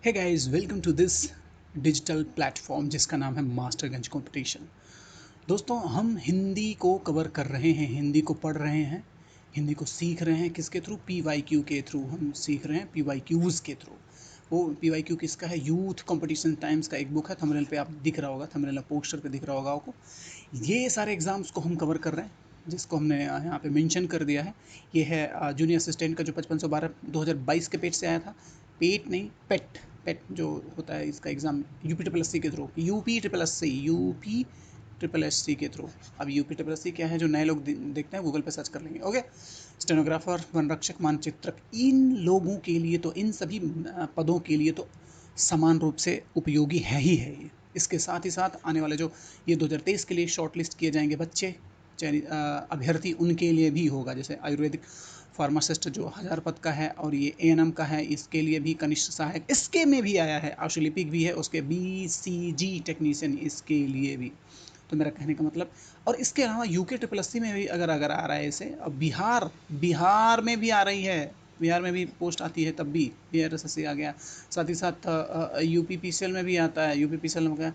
Hey guys, welcome to this digital platform जिसका नाम है मास्टरगंज कंपटीशन। दोस्तों, हम हिंदी को कवर कर रहे हैं, हिंदी को पढ़ रहे हैं, हिंदी को सीख रहे हैं। किसके थ्रू? पी वाई क्यू के थ्रू हम सीख रहे हैं, पी वाई क्यूज़ के थ्रू। वो पी वाई क्यू किसका है? यूथ कंपटीशन टाइम्स का एक बुक है। थंबनेल पे आप दिख रहा होगा, थंबनेल पोस्टर पे दिख रहा होगा आपको। ये सारे एग्ज़ाम्स को हम कवर कर रहे हैं, जिसको हमने यहाँ पे मेंशन कर दिया है। ये है जूनियर असिस्टेंट का जो 5512 2022 के पेट से आया था। पेट नहीं, पेट। पेट जो होता है इसका exam UP triple S C के through, UP triple S C के थ्रू। अब यूपी ट्रिपल एस सी क्या है, जो नए लोग देखते हैं गूगल पे सर्च कर लेंगे। ओके। स्टेनोग्राफर, वनरक्षक, मानचित्रक, इन लोगों के लिए तो, इन सभी पदों के लिए तो समान रूप से उपयोगी है ही है ये। इसके साथ ही साथ आने वाले जो ये 2023 के लिए शॉर्ट लिस्ट किए जाएंगे बच्चे, अभ्यर्थी, उनके लिए भी होगा। जैसे आयुर्वेदिक फार्मासिस्ट जो 1000 पद का है, और ये एएनएम का है, इसके लिए भी कनिष्ठ सहायक, इसके में भी आया है, आशुलिपिक भी है, उसके बीसीजी टेक्नीशियन, इसके लिए भी। तो मेरा कहने का मतलब, और इसके अलावा यूके ट्रिपल एस सी में भी अगर अगर आ रहा है ऐसे, अब बिहार बिहार में भी आ रही है, बिहार में भी पोस्ट आती है, तब भी बिहार एस एस सी आ गया। साथ ही साथ यूपी पी सी एल में भी आता है, यूपी पी सी एल में गया।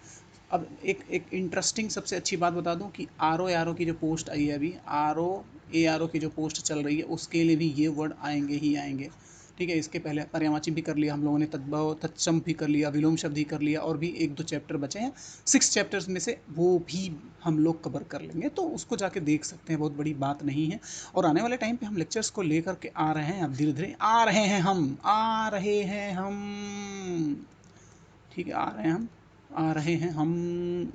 अब एक एक इंटरेस्टिंग सबसे अच्छी बात बता दूं कि आर ओ की जो पोस्ट आई है अभी, आर ओ की जो पोस्ट चल रही है, उसके लिए भी ये वर्ड आएंगे ही आएंगे। ठीक है। इसके पहले पर्यायवाची भी कर लिया हम लोगों ने, तद्भव तत्सम भी कर लिया, विलोम शब्द ही कर लिया, और भी एक दो चैप्टर बचे हैं। 6 चैप्टर्स में से वो भी हम लोग कवर कर लेंगे, तो उसको जाके देख सकते हैं, बहुत बड़ी बात नहीं है। और आने वाले टाइम पे हम लेक्चर्स को लेकर के आ रहे हैं, अब धीरे धीरे आ रहे हैं हम। ठीक है, आ रहे हैं हम, आ रहे हैं हम,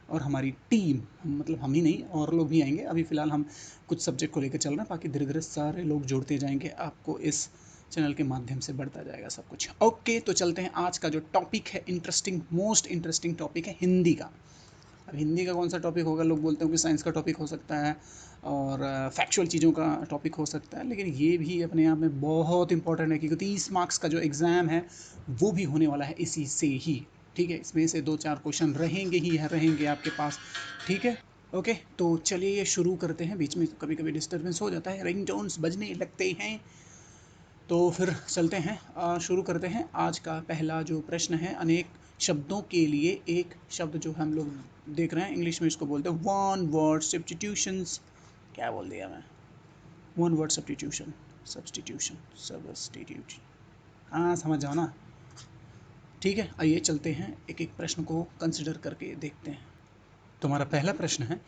और हमारी टीम, हम मतलब हम ही नहीं, और लोग भी आएंगे। अभी फ़िलहाल हम कुछ सब्जेक्ट को लेकर चल रहे हैं, बाकी धीरे धीरे सारे लोग जुड़ते जाएंगे, आपको इस चैनल के माध्यम से बढ़ता जाएगा सब कुछ। ओके, तो चलते हैं। आज का जो टॉपिक है, इंटरेस्टिंग, मोस्ट इंटरेस्टिंग टॉपिक है हिंदी का। अब हिंदी का कौन सा टॉपिक होगा? लोग बोलते हैं कि साइंस का टॉपिक हो सकता है, और फैक्चुअल चीज़ों का टॉपिक हो सकता है, लेकिन ये भी अपने आप में बहुत इंपॉर्टेंट है, क्योंकि 30 मार्क्स का जो एग्ज़ाम है वो भी होने वाला है इसी से ही। ठीक है, इसमें से 2-4 क्वेश्चन रहेंगे ही रहेंगे आपके पास। ठीक है। ओके, तो चलिए ये शुरू करते हैं। बीच में कभी कभी डिस्टर्बेंस हो जाता है, रिंग टोन्स बजने लगते हैं, तो फिर चलते हैं, शुरू करते हैं। आज का पहला जो प्रश्न है, अनेक शब्दों के लिए एक शब्द जो हम लोग देख रहे हैं, इंग्लिश में इसको बोलते हैं वन वर्ड सब्स्टिट्यूशंस। क्या बोल दिया मैं? One word substitution, substitution, substitute. हाँ, समझ जाओ ना। ठीक है, आइए चलते हैं, एक एक प्रश्न को कंसिडर करके देखते हैं। तुम्हारा पहला प्रश्न है,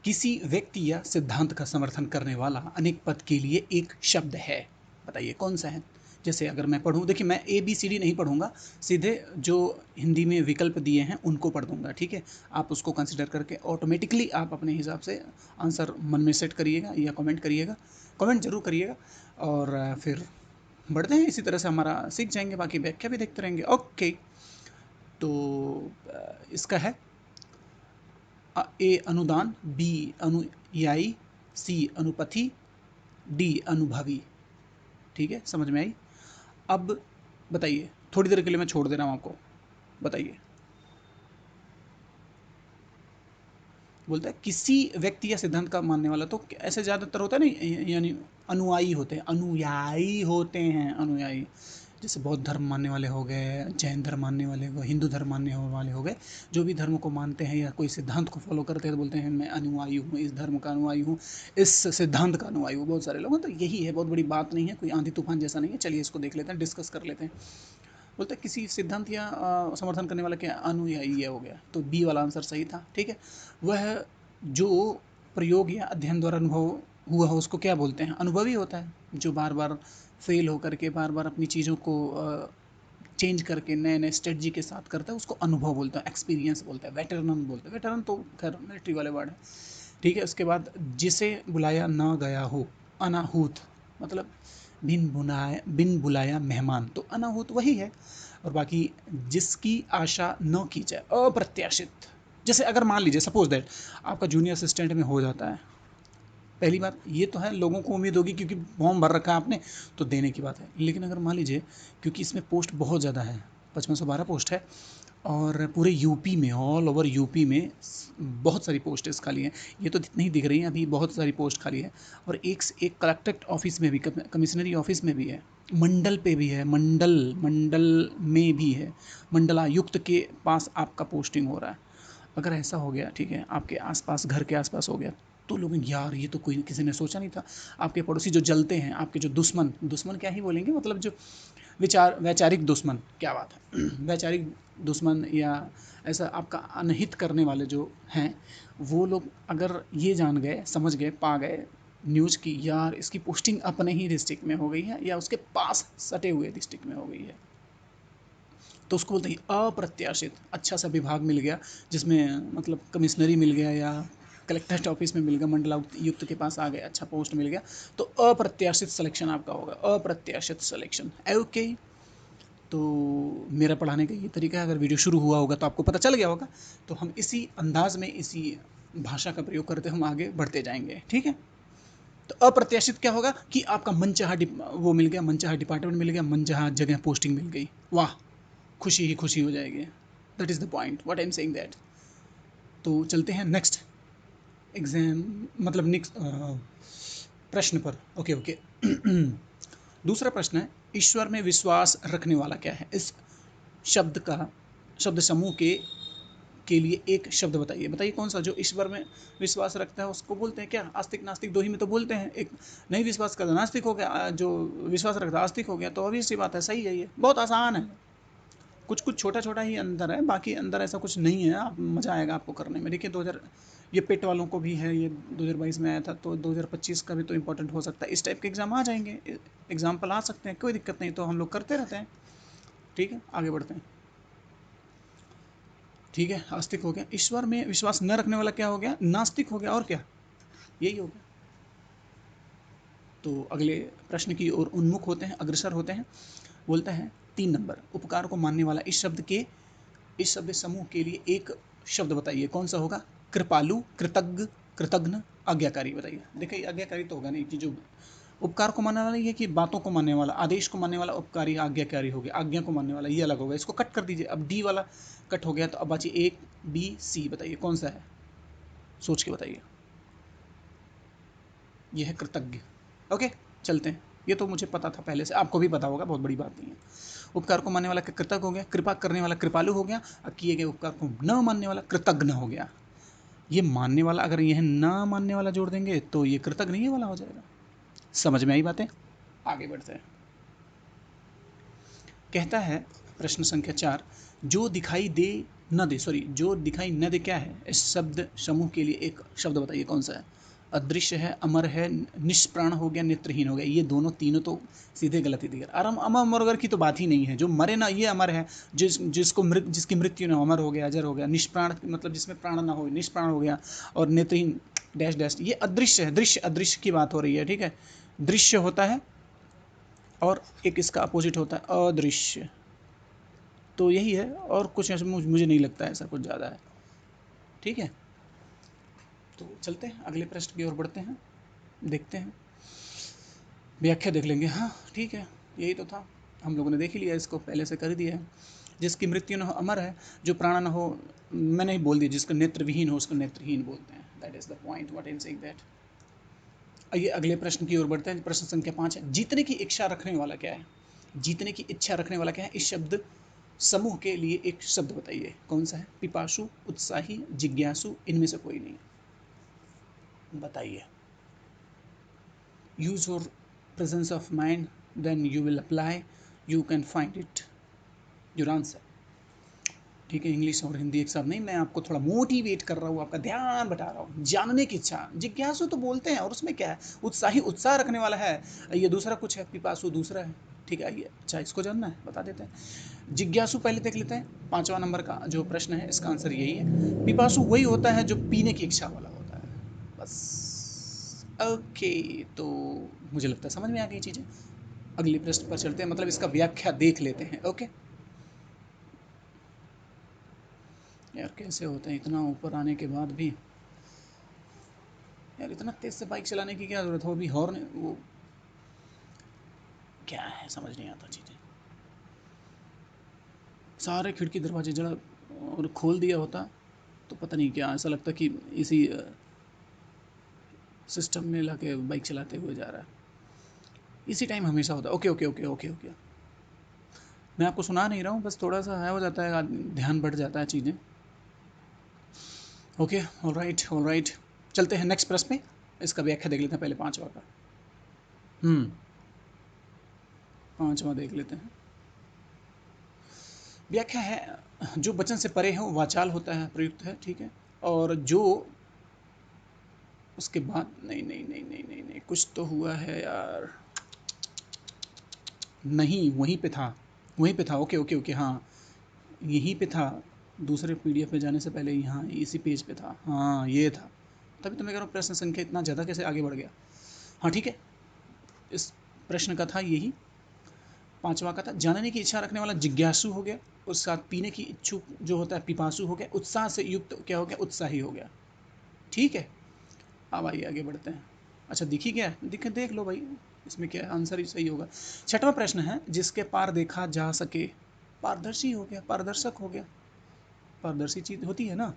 किसी व्यक्ति या सिद्धांत का समर्थन करने वाला अनेक पद के लिए एक शब्द है। बताइए कौन सा है? जैसे अगर मैं पढ़ूँ, देखिए मैं ए बी सी डी नहीं पढ़ूंगा, सीधे जो हिंदी में विकल्प दिए हैं उनको पढ़ दूंगा। ठीक है, आप उसको कंसिडर करके ऑटोमेटिकली आप अपने हिसाब से आंसर मन में सेट करिएगा, या कमेंट करिएगा, कमेंट जरूर करिएगा। और फिर बढ़ते हैं, इसी तरह से हमारा सीख जाएंगे, बाकी व्याख्या भी देखते रहेंगे। ओके, तो इसका है ए अनुदान, बी अनुयायी, सी अनुपथी, डी अनुभवी। ठीक है, समझ में आई? अब बताइए, थोड़ी देर के लिए मैं छोड़ दे रहा हूँ आपको, बताइए। बोलता है किसी व्यक्ति या सिद्धांत का मानने वाला, तो ऐसे ज़्यादातर होता है ना, यानी अनुयायी होते हैं, अनुयायी होते हैं, अनुयायी। जैसे बौद्ध धर्म मानने वाले हो गए, जैन धर्म मानने वाले हो गए, हिंदू धर्म मानने वाले हो गए, जो भी धर्म को मानते हैं या कोई सिद्धांत को फॉलो करते हैं, तो बोलते हैं मैं अनुयायी हूँ, इस धर्म का अनुयायी हूँ, इस सिद्धांत का अनुयायी हूँ। बहुत सारे लोग हैं, तो यही है, बहुत बड़ी बात नहीं है, कोई आंधी तूफान जैसा नहीं है। चलिए इसको देख लेते हैं, डिस्कस कर लेते हैं। बोलते हैं किसी सिद्धांत या समर्थन करने वाला क्या अनुयायी है, हो गया, तो बी वाला आंसर सही था। ठीक है, वह जो प्रयोग या अध्ययन द्वारा अनुभव हुआ हो उसको क्या बोलते हैं? अनुभवी होता है। जो बार बार फेल होकर के बार बार अपनी चीज़ों को चेंज करके नए नए स्ट्रेटजी के साथ करता है, उसको अनुभव बोलता है, एक्सपीरियंस बोलता है, वेटरन बोलते हैं। वेटरन तो खैर मिलिट्री वाले वर्ड है। ठीक है, उसके बाद जिसे बुलाया ना गया हो, अनाहूत, मतलब बिन बुलाया मेहमान, तो अनाहूत वही है। और बाकी जिसकी आशा न की जाए, अप्रत्याशित। जैसे अगर मान लीजिए, सपोज दैट आपका जूनियर असिस्टेंट में हो जाता है, पहली बात ये तो है, लोगों को उम्मीद होगी क्योंकि फॉर्म भर रखा है आपने, तो देने की बात है। लेकिन अगर मान लीजिए, क्योंकि इसमें पोस्ट बहुत ज़्यादा है, 5512 पोस्ट है, और पूरे यूपी में, ऑल ओवर यूपी में बहुत सारी पोस्टेस खाली हैं। ये तो नहीं दिख रही हैं अभी, बहुत सारी पोस्ट खाली है। और एक कलेक्ट्रेट ऑफिस में भी, कमिश्नरी ऑफिस में भी है। मंडल पे भी है, मंडल मंडल में भी है, मंडलायुक्त के पास आपका पोस्टिंग हो रहा है। अगर ऐसा हो गया, ठीक है, आपके आसपास, घर के आसपास हो गया, तो लोग यार ये तो कोई किसी ने सोचा नहीं था। आपके पड़ोसी जो जलते हैं, आपके जो दुश्मन, दुश्मन क्या ही बोलेंगे, मतलब जो वैचारिक दुश्मन, क्या बात है वैचारिक दुश्मन, या ऐसा आपका अनहित करने वाले जो हैं, वो लोग अगर ये जान गए, समझ गए, पा गए न्यूज़ की, यार इसकी पोस्टिंग अपने ही डिस्ट्रिक्ट में हो गई है या उसके पास सटे हुए डिस्ट्रिक्ट में हो गई है, तो उसको बोलते हैं अप्रत्याशित। अच्छा सा विभाग मिल गया जिसमें मतलब कमिश्नरी मिल गया या कलेक्ट्रेट ऑफिस में मिल गया, मंडलायुक्त के पास आ गए, अच्छा पोस्ट मिल गया, तो अप्रत्याशित सिलेक्शन आपका होगा, अप्रत्याशित सिलेक्शन। ओके, तो मेरा पढ़ाने का ये तरीका है। अगर वीडियो शुरू हुआ होगा तो आपको पता चल गया होगा, तो हम इसी अंदाज में, इसी भाषा का प्रयोग करते हम आगे बढ़ते जाएंगे, ठीक है। तो अप्रत्याशित क्या होगा कि आपका मनचाहा वो मिल गया, मनचाहा डिपार्टमेंट मिल गया, मनचाहा जगह पोस्टिंग मिल गई, वाह, खुशी ही खुशी हो जाएगी। That is the point what I am saying that. तो चलते हैं नेक्स्ट एग्जाम, मतलब नेक्स्ट प्रश्न पर। ओके ओके दूसरा प्रश्न है, ईश्वर में विश्वास रखने वाला क्या है? इस शब्द का, शब्द समूह के लिए एक शब्द बताइए। बताइए कौन सा? जो ईश्वर में विश्वास रखता है उसको बोलते हैं क्या? आस्तिक नास्तिक दो ही में तो बोलते हैं। एक नहीं विश्वास करता नास्तिक हो गया, जो विश्वास रखता है आस्तिक हो गया। तो ऑब्वियस सी बात है, सही है, ये बहुत आसान है। कुछ कुछ छोटा छोटा ही अंतर है, बाकी अंदर ऐसा कुछ नहीं है। आप मज़ा आएगा आपको करने में। देखिए 2000, ये पेट वालों को भी है, ये 2022 में आया था, तो 2025 का भी तो इम्पोर्टेंट हो सकता है। इस टाइप के एग्ज़ाम आ जाएंगे, एग्जाम्पल आ सकते हैं, कोई दिक्कत नहीं, तो हम लोग करते रहते हैं। ठीक है, आगे बढ़ते हैं। ठीक है, आस्तिक हो गया, ईश्वर में विश्वास न रखने वाला क्या हो गया? नास्तिक हो गया, और क्या, यही हो गया। तो अगले प्रश्न की ओर उन्मुख होते हैं, अग्रसर होते हैं। बोलता है 3 नंबर, उपकार को मानने वाला इस शब्द समूह के लिए एक शब्द बताइए, कौन सा होगा? कृपालु, कृतज्ञ, कृतघ्न, आज्ञाकारी। बताइए। देखिए आज्ञाकारी तो होगा नहीं, कि जो उपकार को मानने वाला ये कि बातों को मानने वाला, आदेश को मानने वाला उपकारी, आज्ञाकारी हो गया। आज्ञा को मानने वाला ये अलग होगा, इसको कट कर दीजिए। अब डी वाला कट हो गया, तो अब बची एक बी सी। बताइए कौन सा है, सोच के बताइए। ये है कृतज्ञ। ओके, चलते हैं। ये तो मुझे पता था पहले से, आपको भी पता होगा, बहुत बड़ी बात नहीं है। उपकार को मानने वाला कृतज्ञ हो गया, कृपा करने वाला कृपालु हो गया, और किए गए उपकार को न मानने वाला कृतघ्न हो गया। ये मानने वाला, अगर यह न मानने वाला जोड़ देंगे तो ये कृतज्ञ नहीं वाला हो जाएगा। समझ में आई बातें? आगे बढ़ते हैं। कहता है प्रश्न संख्या 4, जो दिखाई दे न दे, सॉरी, जो दिखाई न दे क्या है? इस शब्द समूह के लिए एक शब्द बताइए, कौन सा है? अदृश्य है, अमर है, निष्प्राण हो गया, नेत्रहीन हो गया। ये दोनों तीनों तो सीधे गलत ही दिखे। अमर मरगर की तो बात ही नहीं है। जो मरे ना, ये अमर है। जिसकी मृत्यु ना, अमर हो गया, अजर हो गया। निष्प्राण मतलब जिसमें प्राण ना हो, निष्प्राण हो गया। और नेत्रहीन डैश डैश, ये अदृश्य है। दृश्य अदृश्य की बात हो रही है, ठीक है। दृश्य होता है और एक इसका अपोजिट होता है अदृश्य। तो यही है, और कुछ ऐसा मुझे नहीं लगता है ऐसा कुछ ज़्यादा है। ठीक है, तो चलते हैं अगले प्रश्न की ओर बढ़ते हैं, देखते हैं, व्याख्या देख लेंगे। हाँ ठीक है, यही तो था, हम लोगों ने देख ही लिया, इसको पहले से कर दिया है। जिसकी मृत्यु न हो अमर है, जो प्राण न हो, मैंने ही बोल दिया, जिसका नेत्र विहीन हो उसको नेत्रहीन बोलते हैं। That is the point what I am saying that. आइए अगले प्रश्न की ओर बढ़ते हैं। प्रश्न संख्या 5 है, जीतने की इच्छा रखने वाला क्या है? जीतने की इच्छा रखने वाला क्या है? इस शब्द समूह के लिए एक शब्द बताइए, कौन सा है? पिपासु, उत्साही, जिज्ञासु, इनमें से कोई नहीं। बताइए। Use your presence of mind, then you will apply, you can find it your answer. ठीक है, इंग्लिश और हिंदी एक साथ नहीं, मैं आपको थोड़ा मोटिवेट कर रहा हूँ, आपका ध्यान बटा रहा हूँ। जानने की इच्छा, जिज्ञासु तो बोलते हैं, और उसमें क्या है? उत्साही, उत्साह रखने वाला है। ये दूसरा कुछ है, पिपासु दूसरा है। ठीक है, आइए, अच्छा इसको जानना है, बता देते हैं। जिज्ञासु पहले देख लेते हैं। 5वां नंबर का जो प्रश्न है, इसका आंसर यही है। पिपासु वही होता है जो पीने की इच्छा वाला होता है, बस। ओके, तो मुझे लगता है समझ में आ गई चीज़ें। अगले प्रश्न पर चलते हैं, मतलब इसका व्याख्या देख लेते हैं। ओके यार, कैसे होते हैं इतना ऊपर आने के बाद भी? यार इतना तेज से बाइक चलाने की क्या ज़रूरत हो? अभी हॉर्न, वो क्या है, समझ नहीं आता चीज़ें। सारे खिड़की दरवाजे जरा और खोल दिया होता तो पता नहीं क्या, ऐसा लगता कि इसी सिस्टम में लाके बाइक चलाते हुए जा रहा है। इसी टाइम हमेशा होता है। Okay okay okay okay okay, मैं आपको सुना नहीं रहा हूँ, बस थोड़ा सा है हो जाता है, ध्यान बढ़ जाता है चीज़ें। ओके, ऑल राइट, चलते हैं नेक्स्ट प्रश्न पे। इसका व्याख्या देख लेते हैं पहले पांचवा का। पांचवा देख लेते हैं। व्याख्या है, जो वचन से परे है वो वाचाल होता है, प्रयुक्त है, ठीक है। और जो उसके बाद, नहीं नहीं नहीं नहीं नहीं नहीं, कुछ तो हुआ है यार, नहीं वहीं पे था, वहीं पे था, ओके ओके ओके, हाँ यहीं पे था, दूसरे पीडीएफ में जाने से पहले यहाँ इसी पेज पे था, हाँ ये था, तभी तो मैं कह रहा हूँ प्रश्न संख्या इतना ज़्यादा कैसे आगे बढ़ गया। हाँ ठीक है, इस प्रश्न का था यही, पांचवा का था, जानने की इच्छा रखने वाला जिज्ञासु हो गया, उसके साथ पीने की इच्छुक जो होता है पिपासु हो गया, उत्साह से युक्त क्या हो गया, उत्साही हो गया, ठीक है। अब आइए आगे बढ़ते हैं। अच्छा दिख ही गया, दिख देख लो भाई, इसमें क्या है, आंसर ही सही होगा। छठवां प्रश्न है, जिसके पार देखा जा सके, पारदर्शी हो गया, पारदर्शक हो गया, पारदर्शी चीज होती है ना,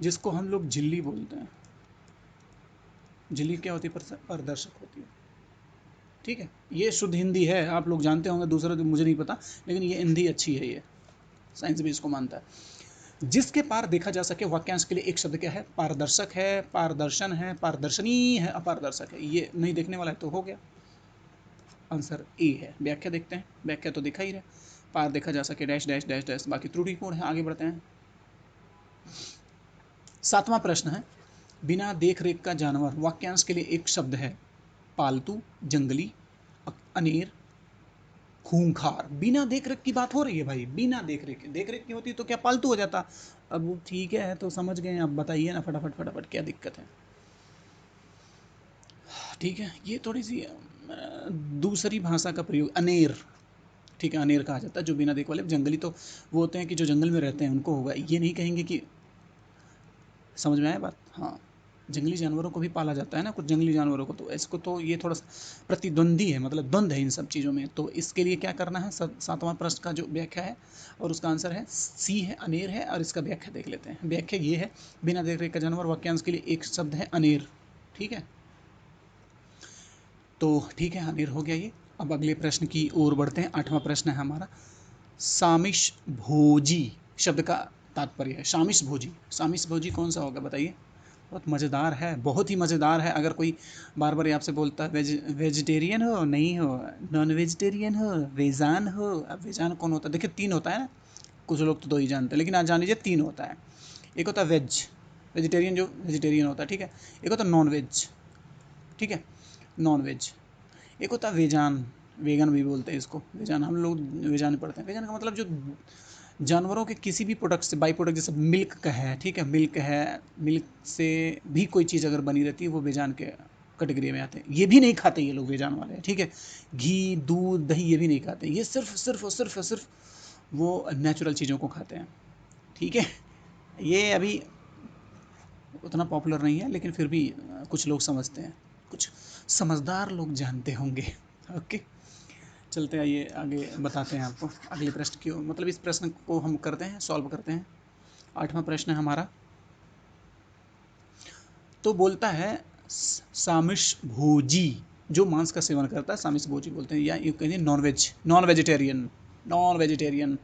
जिसको हम लोग झिल्ली बोलते हैं, झिल्ली क्या होती है, पारदर्शक होती है, ठीक है। ये शुद्ध हिंदी है, आप लोग जानते होंगे, दूसरा तो मुझे नहीं पता, लेकिन ये हिंदी अच्छी है, ये साइंस भी इसको मानता है। जिसके पार देखा जा सके, वाक्यांश के लिए एक शब्द क्या है, पारदर्शक है, पारदर्शन है, पारदर्शनी है, अपारदर्शक है, ये नहीं देखने वाला है तो हो गया, आंसर ए है। व्याख्या देखते हैं, व्याख्या तो देखा ही है, पार देखा जा सके डैश डैश डैश डैश, बाकी त्रुटिपूर्ण है। आगे बढ़ते हैं। सातवां प्रश्न है, बिना देख रेख का जानवर, वाक्यांश के लिए एक शब्द है, पालतू, जंगली, अनेर, खूंखार। बिना देख रेख की बात हो रही है भाई, बिना देख रेख, देख रेख की होती तो क्या पालतू हो जाता। अब ठीक है, तो समझ गए, अब बताइए ना फटाफट फटाफट क्या दिक्कत है। ठीक है, ये थोड़ी सी दूसरी भाषा का प्रयोग, अनेर, ठीक है, अनेर कहा जाता है जो बिना देख वाले, जंगली तो वो होते हैं कि जो जंगल में रहते हैं उनको होगा, ये नहीं कहेंगे कि, समझ में आया बात, हाँ। जंगली जानवरों को भी पाला जाता है ना, कुछ जंगली जानवरों को, तो इसको तो ये थोड़ा सा प्रतिद्वंदी है, मतलब द्वंद्व है इन सब चीज़ों में, तो इसके लिए क्या करना है, सातवां प्रश्न का जो व्याख्या है और उसका आंसर है सी है, अनेर है, और इसका व्याख्या देख लेते हैं। व्याख्या ये है, बिना देख रेख का जानवर, वाक्यांश के लिए एक शब्द है, अनेर, ठीक है। तो ठीक है, अनेर हो गया ये। अब अगले प्रश्न की ओर बढ़ते हैं। आठवां प्रश्न है हमारा, सामिश भोजी शब्द का तात्पर्य है, सामिश भोजी, सामिश भोजी कौन सा होगा बताइए। बहुत मज़ेदार है, बहुत ही मज़ेदार है। अगर कोई बार बार आपसे बोलता है वेजिटेरियन हो, नहीं हो, नॉन वेजिटेरियन हो, वेजान हो, अब वेजान कौन होता है, देखिए तीन होता है ना, कुछ लोग तो दो ही जानते हैं, लेकिन आज जान लीजिए तीन होता है। एक होता है वेज, वेजिटेरियन जो वेजिटेरियन होता है, ठीक है। एक होता है नॉन वेज, ठीक है, नॉन वेज। एक होता है वेजान, वेगन भी बोलते हैं इसको, वेजान, हम लोग वेजान पढ़ते हैं। वेजान का मतलब जो जानवरों के किसी भी प्रोडक्ट से, बाई प्रोडक्ट, जैसे मिल्क का है, ठीक है, मिल्क है, मिल्क से भी कोई चीज़ अगर बनी रहती है वो वेजान के कैटेगरी में आते हैं। ये भी नहीं खाते ये लोग, वेजान वाले, ठीक है, घी दूध दही ये भी नहीं खाते, ये सिर्फ सिर्फ और सिर्फ और सिर्फ वो नेचुरल चीज़ों को खाते हैं, ठीक है। ये अभी उतना पॉपुलर नहीं है, लेकिन फिर भी कुछ लोग समझते हैं, कुछ समझदार लोग जानते होंगे। ओके, चलते आइए आगे, बताते हैं आपको अगले प्रश्न की, मतलब इस प्रश्न को हम करते हैं, सॉल्व करते हैं। आठवां प्रश्न है हमारा, तो बोलता है, सामिश भोजी जो मांस का सेवन करता है, सामिश भोजी बोलते हैं, या यू कहिए non veg, non vegetarian, non vegetarian,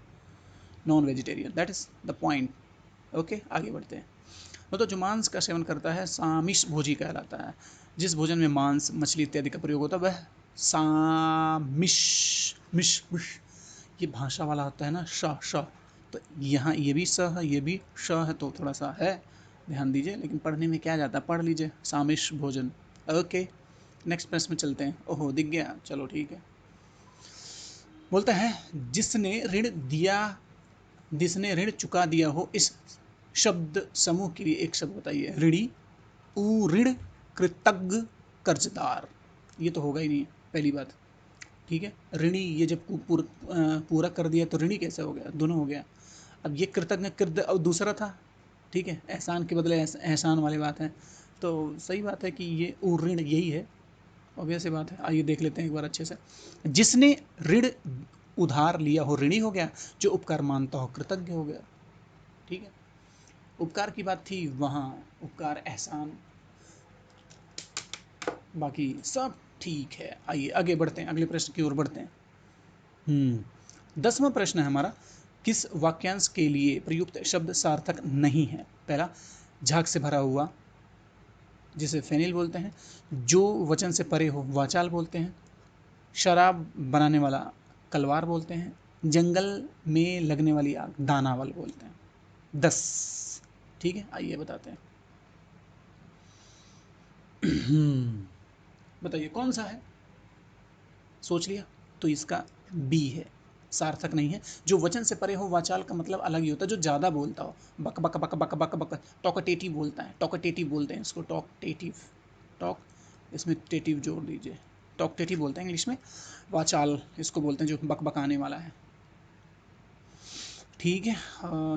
non vegetarian, that is the point. Okay, आगे बढ़ते हैं। तो जो मांस का सेवन करता है सामिश भोजी कहलाता है। जिस भोजन में मांस, मछली इत्यादि का प्रयोग होता है वह सामिश, मिश मिश, ये भाषा वाला होता है ना, श श, तो यहाँ ये भी स है, ये भी श है, तो थोड़ा सा है, ध्यान दीजिए, लेकिन पढ़ने में क्या जाता है, पढ़ लीजिए, सामिश भोजन। ओके, नेक्स्ट प्रश्न में चलते हैं। ओहो दिख गया, चलो ठीक है। बोलता है, जिसने ऋण दिया, जिसने ऋण चुका दिया हो, इस शब्द समूह के लिए एक शब्द बताइए। ऋणी, ऋण, कृतज्ञ, कर्जदार। ये तो होगा ही नहीं, पहली बात, ठीक है। ऋणी, ये जब पूरा कर दिया तो ऋणी कैसे हो गया, दोनों हो गया। अब ये कृतज्ञ, कृत और दूसरा था, ठीक है, एहसान के बदले एहसान वाली बात है, तो सही बात है कि ये ऋण यही है, ऑब्वियस सी बात है। आइए देख लेते हैं एक बार अच्छे से। जिसने ऋण उधार लिया हो ऋणी हो गया, जो उपकार मानता हो कृतज्ञ हो गया, ठीक है। उपकार की बात थी वहाँ, उपकार, एहसान, बाकी सब ठीक है, आइए आगे बढ़ते हैं, अगले प्रश्न की ओर बढ़ते हैं। 10वां प्रश्न है हमारा, किस वाक्यांश के लिए प्रयुक्त शब्द सार्थक नहीं है? पहला, झाग से भरा हुआ, जिसे फेनिल बोलते हैं। जो वचन से परे हो, वाचाल बोलते हैं। शराब बनाने वाला, कलवार बोलते हैं। जंगल में लगने वाली आग, दानावल बोलते हैं। 10। ठीक है, आइए बताते हैं। बताइए कौन सा है? सोच लिया? तो इसका बी है, सार्थक नहीं है। जो वचन से परे हो, वाचाल का मतलब अलग ही होता है, जो ज़्यादा बोलता हो, बक बक बक बक बक बक, टॉकटेटिव बोलता है, टॉकटेटिव बोलते हैं इसको, टॉकटेटिव, टॉक, इसमें टेटिव जोड़ दीजिए, टॉकटेटिव बोलते हैं इंग्लिश में। वाचाल इसको बोलते हैं जो बक बकाने वाला है। ठीक है,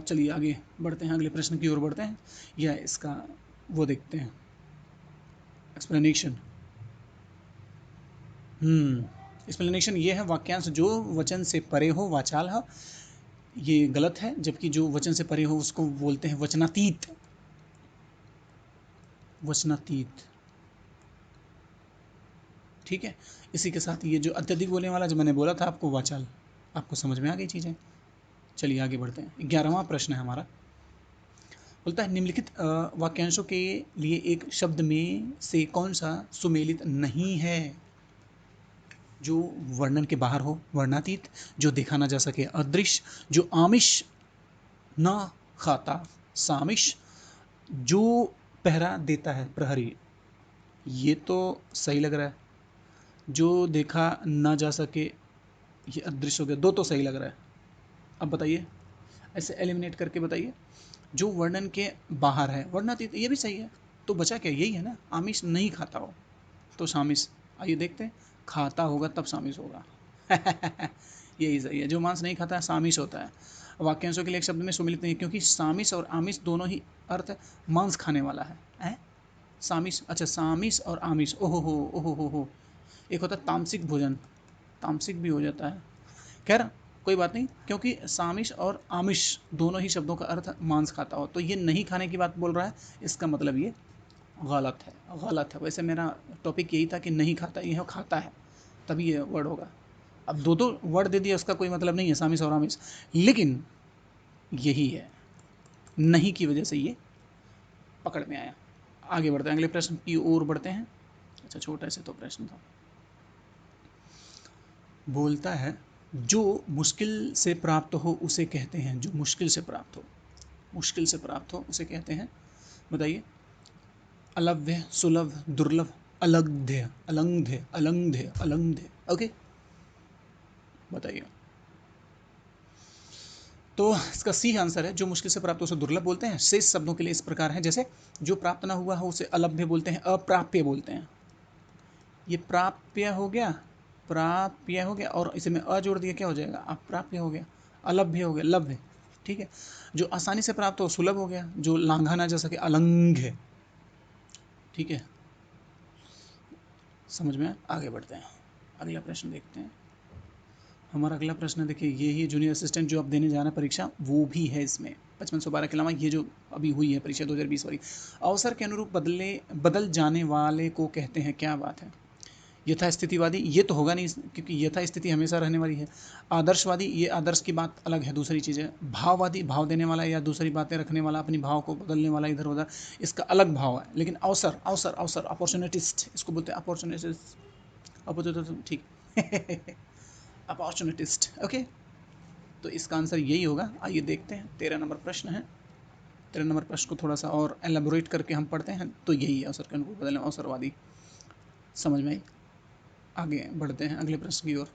चलिए आगे बढ़ते हैं, अगले प्रश्न की ओर बढ़ते हैं, या इसका वो देखते हैं, एक्सप्लेनेशन। एक्सप्लेनेशन ये है, वाक्यांश जो वचन से परे हो, वाचाल हो, ये गलत है, जबकि जो वचन से परे हो उसको बोलते हैं वचनातीत, वचनातीत। ठीक है, इसी के साथ ये जो अत्यधिक बोलने वाला जो मैंने बोला था आपको, वाचाल, आपको समझ में आ गई चीज़ें। चलिए आगे बढ़ते हैं, 11वां प्रश्न है हमारा, बोलता है निम्नलिखित वाक्यांशों के लिए एक शब्द में से कौन सा सुमेलित नहीं है? जो वर्णन के बाहर हो, वर्णातीत। जो देखा ना जा सके, अदृश्य। जो आमिष ना खाता, सामिष। जो पहरा देता है, प्रहरी। ये तो सही लग रहा है। जो देखा ना जा सके, ये अदृश्य हो गया, दो तो सही लग रहा है। अब बताइए, ऐसे एलिमिनेट करके बताइए। जो वर्णन के बाहर है, वर्णातीत, ये भी सही है। तो बचा क्या? यही है ना, आमिष नहीं खाता हो तो सामिष। आइए देखते हैं, खाता होगा तब सामिष होगा। यही सही है, जो मांस नहीं खाता है सामिष होता है। वाक्यांशों के लिए एक शब्द में सुमिलित नहीं, क्योंकि सामिष और आमिष दोनों ही अर्थ मांस खाने वाला है? सामिष, अच्छा सामिष और आमिष, ओहो हो। एक होता है तामसिक भोजन, तामसिक भी हो जाता है। खैर कोई बात नहीं, क्योंकि सामिष और आमिष दोनों ही शब्दों का अर्थ मांस खाता हो, तो ये नहीं खाने की बात बोल रहा है, इसका मतलब ये गलत है, गलत है। वैसे मेरा टॉपिक यही था कि नहीं खाता, ये खाता है, तभी ये वर्ड होगा। अब दो दो वर्ड दे दिया, उसका कोई मतलब नहीं है, सामिष और आमिष, लेकिन यही है, नहीं की वजह से ये पकड़ में आया। आगे बढ़ते हैं, अगले प्रश्न की ओर बढ़ते हैं। अच्छा, छोटा से तो प्रश्न था। बोलता है, जो मुश्किल से प्राप्त हो उसे कहते हैं, जो मुश्किल से प्राप्त हो, मुश्किल से प्राप्त हो उसे कहते हैं। बताइए, अलभ्य, सुलभ, दुर्लभ, अलंघ्य, अलंघ्य, अलंघ्य, अलंघ्य। ओके, बताइए। तो इसका सी आंसर है, जो मुश्किल से प्राप्त हो उसे दुर्लभ बोलते हैं। शेष शब्दों के लिए इस प्रकार है, जैसे जो प्राप्त ना हुआ हो उसे अलभ्य बोलते हैं, अप्राप्य बोलते हैं। ये प्राप्य हो गया, प्राप्य हो गया, और इसे में अ जोड़ दिया, क्या हो जाएगा? अप्राप्य हो गया, अलभ्य हो गया, लभ्य। ठीक है, जो आसानी से प्राप्त हो सुलभ हो गया, जो लांघा ना जा सके अलंघ्य। ठीक है, समझ में? आगे बढ़ते हैं, अगला प्रश्न देखते हैं। हमारा अगला प्रश्न देखिए, ये ही जूनियर असिस्टेंट जो अब देने जाना परीक्षा, वो भी है इसमें 5512 के अलावा ये जो अभी हुई है परीक्षा 2020 वाली। अवसर के अनुरूप बदल जाने वाले को कहते हैं, क्या बात है? यथास्थितिवादी, ये तो होगा नहीं, क्योंकि यथास्थिति हमेशा रहने वाली है। आदर्शवादी, ये आदर्श की बात अलग है, दूसरी चीज़ है। भाववादी, भाव देने वाला या दूसरी बातें रखने वाला, अपनी भाव को बदलने वाला इधर उधर, इसका अलग भाव है। लेकिन अवसर, अवसर, अवसर, अपॉर्चुनिटिस्ट इसको बोलते हैं, अपॉर्चुनिटिस्ट, अपॉर्चुनिटिस्ट, ठीक। अपॉर्चुनिटिस्ट, ओके। तो इसका आंसर यही होगा। आइए देखते हैं, 13 नंबर प्रश्न है। 13 नंबर प्रश्न को थोड़ा सा और एलेबोरेट करके हम पढ़ते हैं, तो यही है, अवसर के अनुरूप बदलने, अवसरवादी। समझ में आई? आगे बढ़ते हैं अगले प्रश्न की ओर।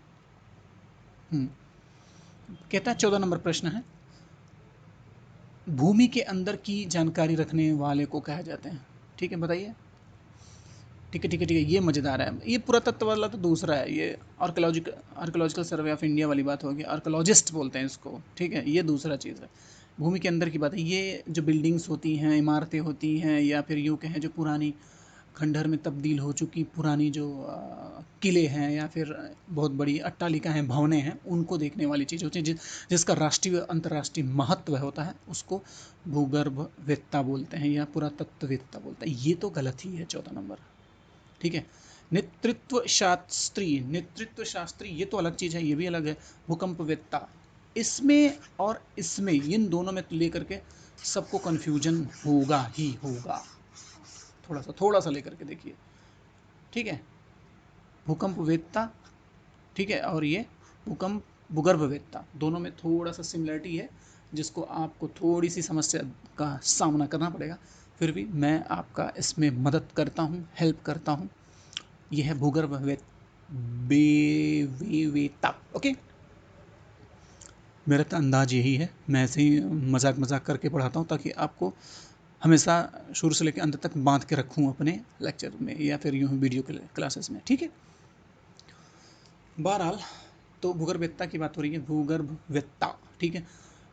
कहता है, 14 नंबर प्रश्न है, भूमि के अंदर की जानकारी रखने वाले को कहा जाते हैं। ठीक है, बताइए। ठीक है, ठीक है, ठीक है, ये मज़ेदार है। ये पुरातत्व वाला तो दूसरा है, ये आर्कोलॉजिकल सर्वे ऑफ इंडिया वाली बात होगी, आर्कोलॉजिस्ट बोलते हैं इसको। ठीक है, ये दूसरा चीज़ है। भूमि के अंदर की बात है, ये जो बिल्डिंग्स होती हैं, इमारतें होती हैं, या फिर यूँ कहें जो पुरानी खंडहर में तब्दील हो चुकी पुरानी जो किले हैं, या फिर बहुत बड़ी अट्टालिका हैं, भवनें हैं, उनको देखने वाली चीज़ होती है, जिसका राष्ट्रीय अंतर्राष्ट्रीय महत्व होता है, उसको भूगर्भवेत्ता बोलते हैं या पुरातत्ववेत्ता बोलते हैं। ये तो गलत ही है, 14 नंबर। ठीक है, नेतृत्व शास्त्री, नेतृत्व शास्त्री ये तो अलग चीज़ है, ये भी अलग है। भूकंपवेत्ता, इसमें और इसमें, इन दोनों में लेकर के सबको कन्फ्यूजन होगा ही होगा। थोड़ा सा लेकर के देखिए, ठीक है। भूकंपवेत्ता, ठीक है, और ये भूकंप भूगर्भवेत्ता, दोनों में थोड़ा सा सिमिलरिटी है, जिसको आपको थोड़ी सी समस्या का सामना करना पड़ेगा। फिर भी मैं आपका इसमें मदद करता हूँ, हेल्प करता हूँ। यह है भूगर्भवेत्ता। ओके, मेरा तो अंदाज यही है, मैं ऐसे ही मजाक मजाक करके पढ़ाता हूँ ताकि आपको हमेशा शुरू से लेकर अंत तक बांध के रखूँ अपने लेक्चर में या फिर यूँ वीडियो क्लासेस में, ठीक है। बहरहाल, तो भूगर्भवेत्ता की बात हो रही है, भूगर्भवेत्ता, ठीक है।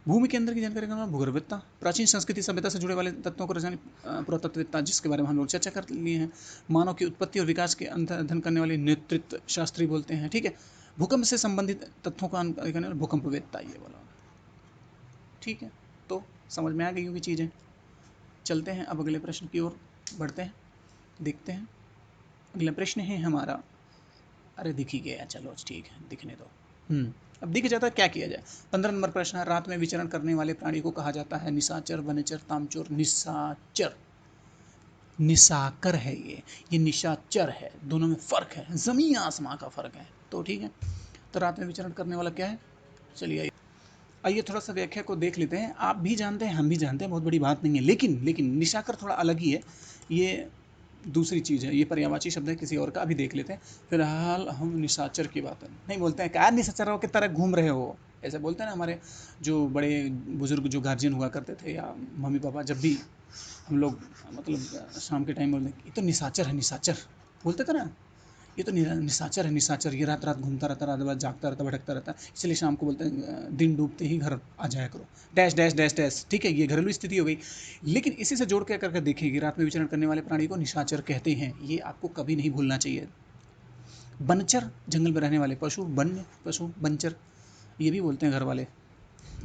भूमि के अंदर की जानकारी का नाम भूगर्भवेत्ता। प्राचीन संस्कृति सभ्यता से जुड़े वाले तत्वों को रसायनिक पुरातत्ववेत्ता, जिसके बारे में हम लोग चर्चा कर लिए हैं। मानव की उत्पत्ति और विकास के अध्ययन करने वाले नेतृत्व शास्त्री बोलते हैं, ठीक है। भूकंप से संबंधित तथ्यों का करने वाले भूकंपवेत्ता, ये बोला, ठीक है। तो समझ में आ गई होगी चीज़ें। चलते हैं अब अगले प्रश्न की ओर बढ़ते हैं, देखते हैं। अगला प्रश्न है हमारा, अरे दिख ही गया, चलो ठीक है, दिखने दो। अब दिख जाता है, क्या किया जाए। 15 नंबर प्रश्न है, रात में विचरण करने वाले प्राणी को कहा जाता है निशाचर, वनचर, तामचोर। निशाचर, निशाकर है ये निशाचर है, दोनों में फर्क है, जमीन आसमां का फर्क है। तो ठीक है, तो रात में विचरण करने वाला क्या है, चलिए आइए थोड़ा सा व्याख्या को देख लेते हैं। आप भी जानते हैं, हम भी जानते हैं, बहुत बड़ी बात नहीं है, लेकिन लेकिन निशाकर थोड़ा अलग ही है, ये दूसरी चीज़ है, ये पर्यायवाची शब्द है किसी और का। अभी देख लेते हैं। फिलहाल हम निशाचर की बात नहीं बोलते हैं, क्या निशाचरों की तरह घूम रहे हो, ऐसे बोलते हैं ना हमारे जो बड़े बुजुर्ग जो गार्जियन हुआ करते थे, या मम्मी पापा, जब भी हम लोग मतलब शाम के टाइम बोलते हैं, ये तो निशाचर है, निशाचर बोलते थे ना, ये तो निशाचर है, निशाचर, ये रात रात घूमता रहता, रात रात जागता रहता, भटकता रहता, इसलिए शाम को बोलते हैं दिन डूबते ही घर आ जाया करो, डैश डैश डैश डैश, ठीक है। ये घरेलू स्थिति हो गई, लेकिन इसी से जोड़ के करके देखिए कि रात में विचरण करने वाले प्राणी को निशाचर कहते हैं, ये आपको कभी नहीं भूलना चाहिए। बनचर, जंगल में रहने वाले पशु, वन्य पशु, बनचर, ये भी बोलते हैं घर वाले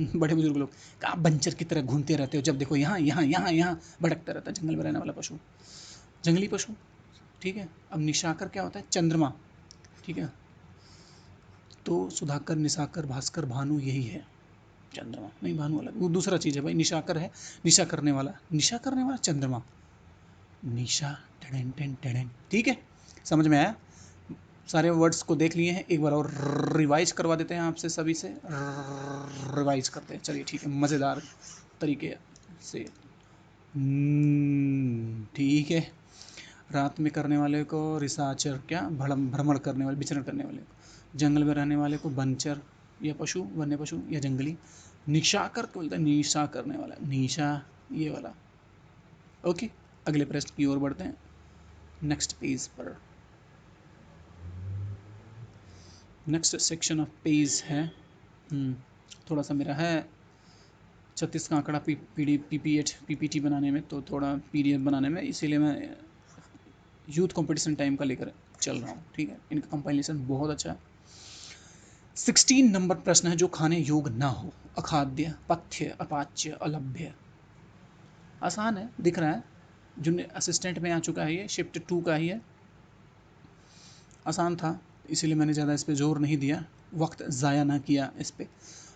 बड़े बुजुर्ग लोग, कहा बंचर की तरह घूमते रहते हो, जब देखो यहाँ यहाँ यहाँ यहाँ भटकता रहता है, जंगल में रहने वाला पशु, जंगली पशु, ठीक है। अब निशाकर क्या होता है, चंद्रमा, ठीक है। तो सुधाकर, निशाकर, भास्कर, भानु, यही है। चंद्रमा नहीं, भानु अलग, वो दूसरा चीज़ है भाई। निशाकर है निशा करने वाला, निशा करने वाला चंद्रमा, निशा, टेन टेन टेन, ठीक है। समझ में आया, सारे वर्ड्स को देख लिए हैं, एक बार और रिवाइज करवा देते हैं आपसे, सभी से रिवाइज करते हैं, चलिए ठीक है, मज़ेदार तरीके से। ठीक है, रात में करने वाले को रिसाचर, क्या भ्रमण करने वाले, विचरण करने वाले को, जंगल में रहने वाले को बंचर या पशु, वन्य पशु या जंगली, निशाकर को बोलते हैं निशा करने वाला, निशा ये वाला। ओके, अगले प्रश्न की ओर बढ़ते हैं, नेक्स्ट पेज पर। नेक्स्ट सेक्शन ऑफ पेज है, थोड़ा सा मेरा है 36 का आंकड़ा पीपीटी बनाने में, तो थोड़ा पीडीएफ बनाने में, इसीलिए मैं यूथ कंपटीशन टाइम का लेकर चल रहा हूँ, ठीक है। इनका कंपाइलेशन बहुत अच्छा है। 16 नंबर प्रश्न है, जो खाने योग्य ना हो, अखाद्य, पथ्य, अपाच्य, अलभ्य। आसान है, दिख रहा है, जूनियर असिस्टेंट में आ चुका है, ये शिफ्ट 2 का ही है, आसान था, इसीलिए मैंने ज़्यादा इस पर जोर नहीं दिया, वक्त ज़ाया ना किया इस पर।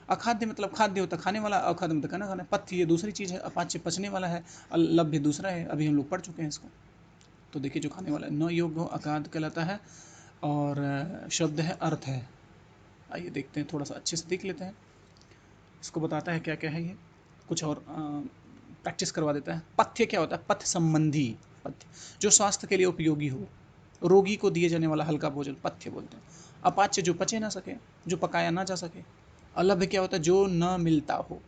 अखाद्य मतलब खाद्य होता खाने वाला, अखाद्य मतलब खाना खाना, पथ्य ये दूसरी चीज़ है, अपाच्य पचने वाला है, अलभ्य दूसरा है, अभी हम लोग पढ़ चुके हैं इसको। तो देखिए, जो खाने वाला न योग्य हो अखाद्य कहलाता है, और शब्द है अर्थ है। आइए देखते हैं, थोड़ा सा अच्छे से देख लेते हैं, इसको बताता है क्या क्या है ये, कुछ और प्रैक्टिस करवा देता है। पथ्य क्या होता है, पथ संबंधी, पथ्य जो स्वास्थ्य के लिए उपयोगी हो, रोगी को दिए जाने वाला हल्का भोजन, पथ्य बोलते हैं। अपाच्य जो पचे ना सके, जो पकाया ना जा सके। अलभ्य क्या होता है, जो न मिलता हो,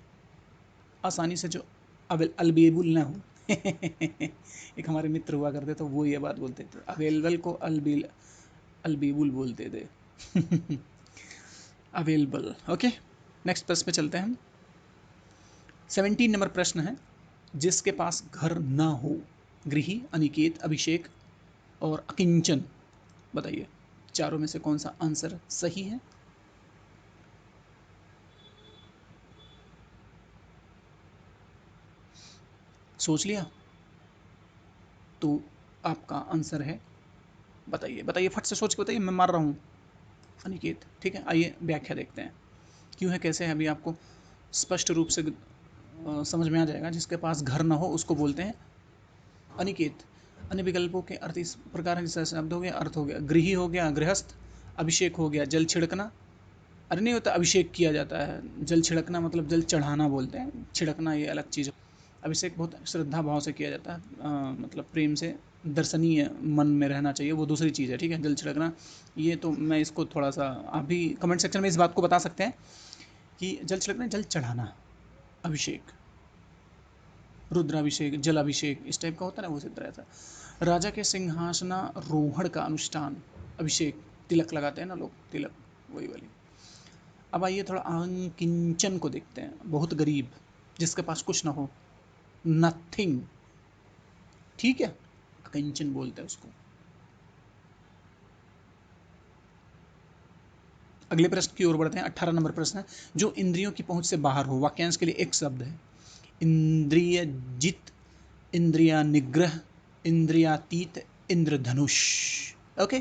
आसानी से, जो अवेलेबल ना हो एक हमारे मित्र हुआ करते तो वो ये बात बोलते थे, अवेलेबल को अल्बेबुल बोलते थे अवेलेबल। ओके, नेक्स्ट प्रश्न पे चलते हैं हम। 17 नंबर प्रश्न है, जिसके पास घर ना हो, गृही, अनिकेत, अभिषेक और अकिंचन, बताइए चारों में से कौन सा आंसर सही है। सोच लिया, तो आपका आंसर है बताइए बताइए, फट से सोच के बताइए, मैं मार रहा हूँ। अनिकेत, ठीक है, आइए व्याख्या देखते हैं क्यों है कैसे है, अभी आपको स्पष्ट रूप से समझ में आ जाएगा। जिसके पास घर न हो उसको बोलते हैं अनिकेत। अन्य विकल्पों के अर्थ इस प्रकार हैं, जैसे शब्द हो गया, अर्थ हो गया, गृही हो गया, गृहस्थ, अभिषेक हो गया, जल छिड़कना। अरे नहीं होता, अभिषेक किया जाता है, जल छिड़कना मतलब जल चढ़ाना बोलते हैं, छिड़कना ये अलग चीज़ है। अभिषेक बहुत श्रद्धा भाव से किया जाता है, मतलब प्रेम से, दर्शनीय मन में रहना चाहिए, वो दूसरी चीज़ है, ठीक है। जल छिड़कना ये तो मैं इसको थोड़ा सा, आप भी कमेंट सेक्शन में इस बात को बता सकते हैं कि जल छिड़कना, जल चढ़ाना, अभिषेक, रुद्राभिषेक, जलाभिषेक इस टाइप का होता है ना, वो सिद्ध रहता है। राजा के सिंहासनारोहण का अनुष्ठान, अभिषेक, तिलक लगाते हैं ना लोग, तिलक, वही वाली। अब आइए थोड़ा किंचन को देखते हैं। बहुत गरीब, जिसके पास कुछ ना हो, नथिंग, ठीक है, किंचन बोलते हैं उसको। अगले प्रश्न की ओर बढ़ते हैं। 18 नंबर प्रश्न है, जो इंद्रियों की पहुंच से बाहर हो। वाक्यांश के लिए एक शब्द है, इंद्रिय जित, इंद्रिया निग्रह, इंद्रियातीत, इंद्रधनुष। ओके,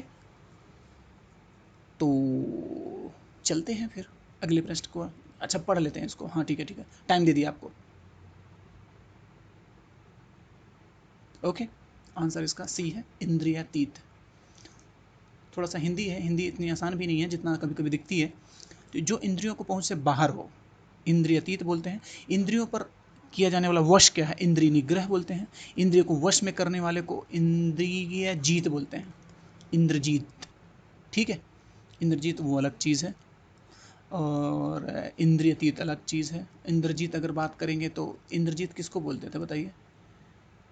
तो चलते हैं फिर अगले प्रश्न को। अच्छा, पढ़ लेते हैं इसको, हाँ ठीक है ठीक है, टाइम दे दिया आपको। ओके, आंसर इसका सी है, इंद्रियातीत। थोड़ा सा हिंदी है, हिंदी इतनी आसान भी नहीं है जितना कभी कभी दिखती है। तो जो इंद्रियों को पहुंच से बाहर हो, इंद्रियातीत बोलते हैं। इंद्रियों पर किया जाने वाला वश क्या है, इंद्रिय निग्रह बोलते हैं। इंद्रियों को वश में करने वाले को इंद्रिय जीत बोलते हैं, इंद्रजीत, ठीक है। इंद्रजीत वो अलग चीज़ है, और इंद्रियतीत अलग चीज़ है। इंद्रजीत अगर बात करेंगे तो इंद्रजीत किसको बोलते थे बताइए?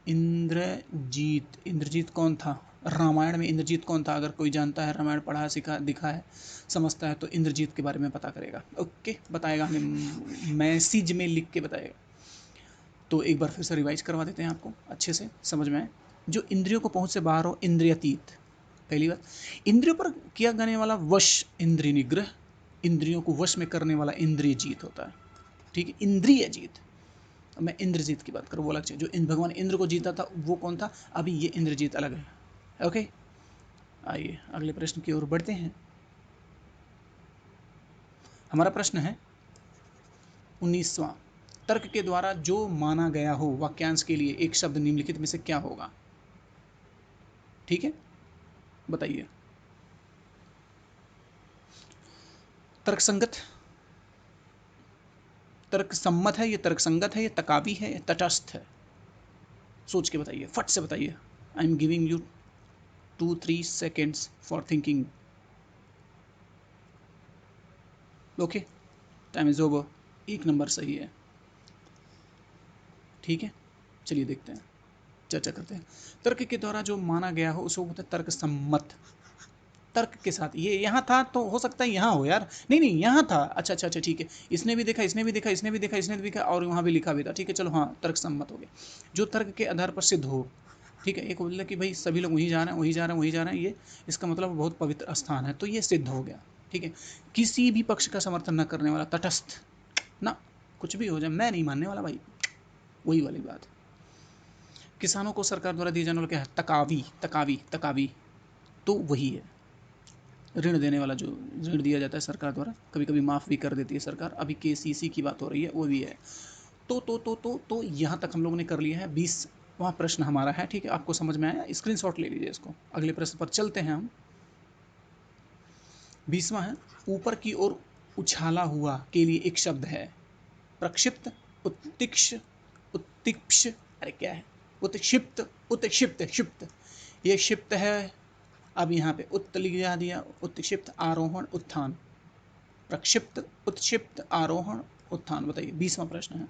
इंद्रजीत, इंद्रजीत कौन था? रामायण में इंद्रजीत कौन था? अगर कोई जानता है, रामायण पढ़ा सीखा दिखा है, समझता है, तो इंद्रजीत के बारे में पता करेगा। ओके, बताएगा हमें, मैसेज में लिख के बताएगा। तो एक बार फिर से रिवाइज करवा देते हैं आपको, अच्छे से समझ में आए। जो इंद्रियों को पहुंच से बाहर हो, इंद्रियातीत। पहली बात, इंद्रियों पर किया जाने वाला वश, इंद्रिय निग्रह। इंद्रियों को वश में करने वाला इंद्रिय जीत होता है, ठीक है, इंद्रिय जीत। मैं इंद्रजीत की बात करूँ, वो अलग चीज़। जो भगवान इंद्र को जीता था वो कौन था? अभी ये इंद्रजीत अलग है। ओके, आइए अगले प्रश्न की ओर बढ़ते हैं। हमारा प्रश्न है 19वां, तर्क के द्वारा जो माना गया हो। वाक्यांश के लिए एक शब्द निम्नलिखित में से क्या होगा? ठीक है, बताइए। तर्क संगत, तर्क सम्मत है, ये तर्क संगत है, ये तकावी है, ये तटस्थ है? सोच के बताइए, फट से बताइए। I am giving you 2-3 seconds for thinking. Okay, time is over. एक नंबर सही है, ठीक है। चलिए देखते हैं, चर्चा करते हैं। तर्क के द्वारा जो माना गया हो उसको बोलते हैं तर्क सम्मत। तर्क के साथ, ये यहाँ था तो हो सकता है यहाँ हो यार, नहीं नहीं यहाँ था, अच्छा अच्छा अच्छा ठीक है, इसने भी देखा, इसने भी देखा, इसने भी देखा, इसने भी देखा, और वहाँ भी लिखा भी था, ठीक है, चलो हाँ, तर्क सम्मत हो गया। जो तर्क के आधार पर सिद्ध हो, ठीक है। एक बोल कि भाई सभी लोग वहीं जा रहे हैं, वहीं जा रहे हैं, वहीं जा रहे हैं, ये इसका मतलब बहुत पवित्र स्थान है, तो ये सिद्ध हो गया, ठीक है। किसी भी पक्ष का समर्थन न करने वाला, तटस्थ ना, कुछ भी हो जाए मैं नहीं मानने वाला भाई, वही वाली बात। किसानों को सरकार द्वारा दिए जाने वाला क्या है? तकावी, तकावी, तकावी, तो वही है, ऋण देने वाला, जो ऋण दिया जाता है सरकार द्वारा, कभी कभी माफ़ भी कर देती है सरकार, अभी केसीसी की बात हो रही है, वो भी है। तो यहाँ तक हम लोगों ने कर लिया है। 20वां प्रश्न हमारा है, ठीक है, आपको समझ में आया? स्क्रीनशॉट ले लीजिए इसको। अगले प्रश्न पर चलते हैं हम। 20वां है, ऊपर की ओर उछाला हुआ के लिए एक शब्द है, प्रक्षिप्त, उत्तिक्ष, उत्तिप्ष, अरे क्या है, उत्क्षिप्त, उत्क्षिप्त, क्षिप्त, ये क्षिप्त है। अब यहाँ पे उत्त लिखा दिया, उत्क्षिप्त, आरोहण, उत्थान, प्रक्षिप्त, उत्क्षिप्त, आरोहण, उत्थान, बताइए। 20वां प्रश्न है,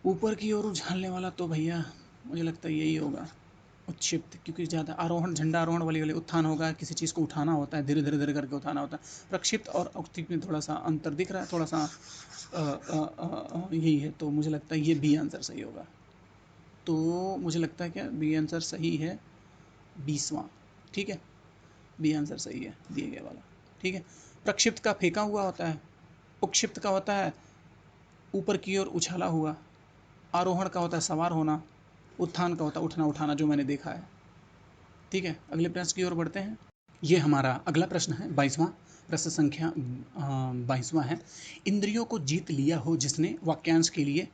ऊपर की ओर उछालने वाला तो भैया मुझे लगता है यही होगा, उत्क्षिप्त, क्योंकि ज़्यादा आरोहण, झंडा आरोहण वाली वाली, उत्थान होगा, किसी चीज़ को उठाना होता है, धीरे धीरे धीरे करके उठाना होता है। प्रक्षिप्त और उत्क्षिप्त में थोड़ा सा अंतर दिख रहा है, थोड़ा सा यही है, तो मुझे लगता है ये बी आंसर सही होगा। तो मुझे लगता है क्या बी आंसर सही है, 20वां, ठीक है, बी आंसर सही है दिए गया वाला, ठीक है। प्रक्षिप्त का फेंका हुआ होता है, उपक्षिप्त का होता है ऊपर की ओर उछाला हुआ, आरोहण का होता है सवार होना, उत्थान का होता है उठना उठाना, जो मैंने देखा है। ठीक है, अगले प्रश्न की ओर बढ़ते हैं। ये हमारा अगला प्रश्न है 22वां, प्रश्न संख्या 22वां है। इंद्रियों को जीत लिया हो जिसने, वाक्यांश के लिए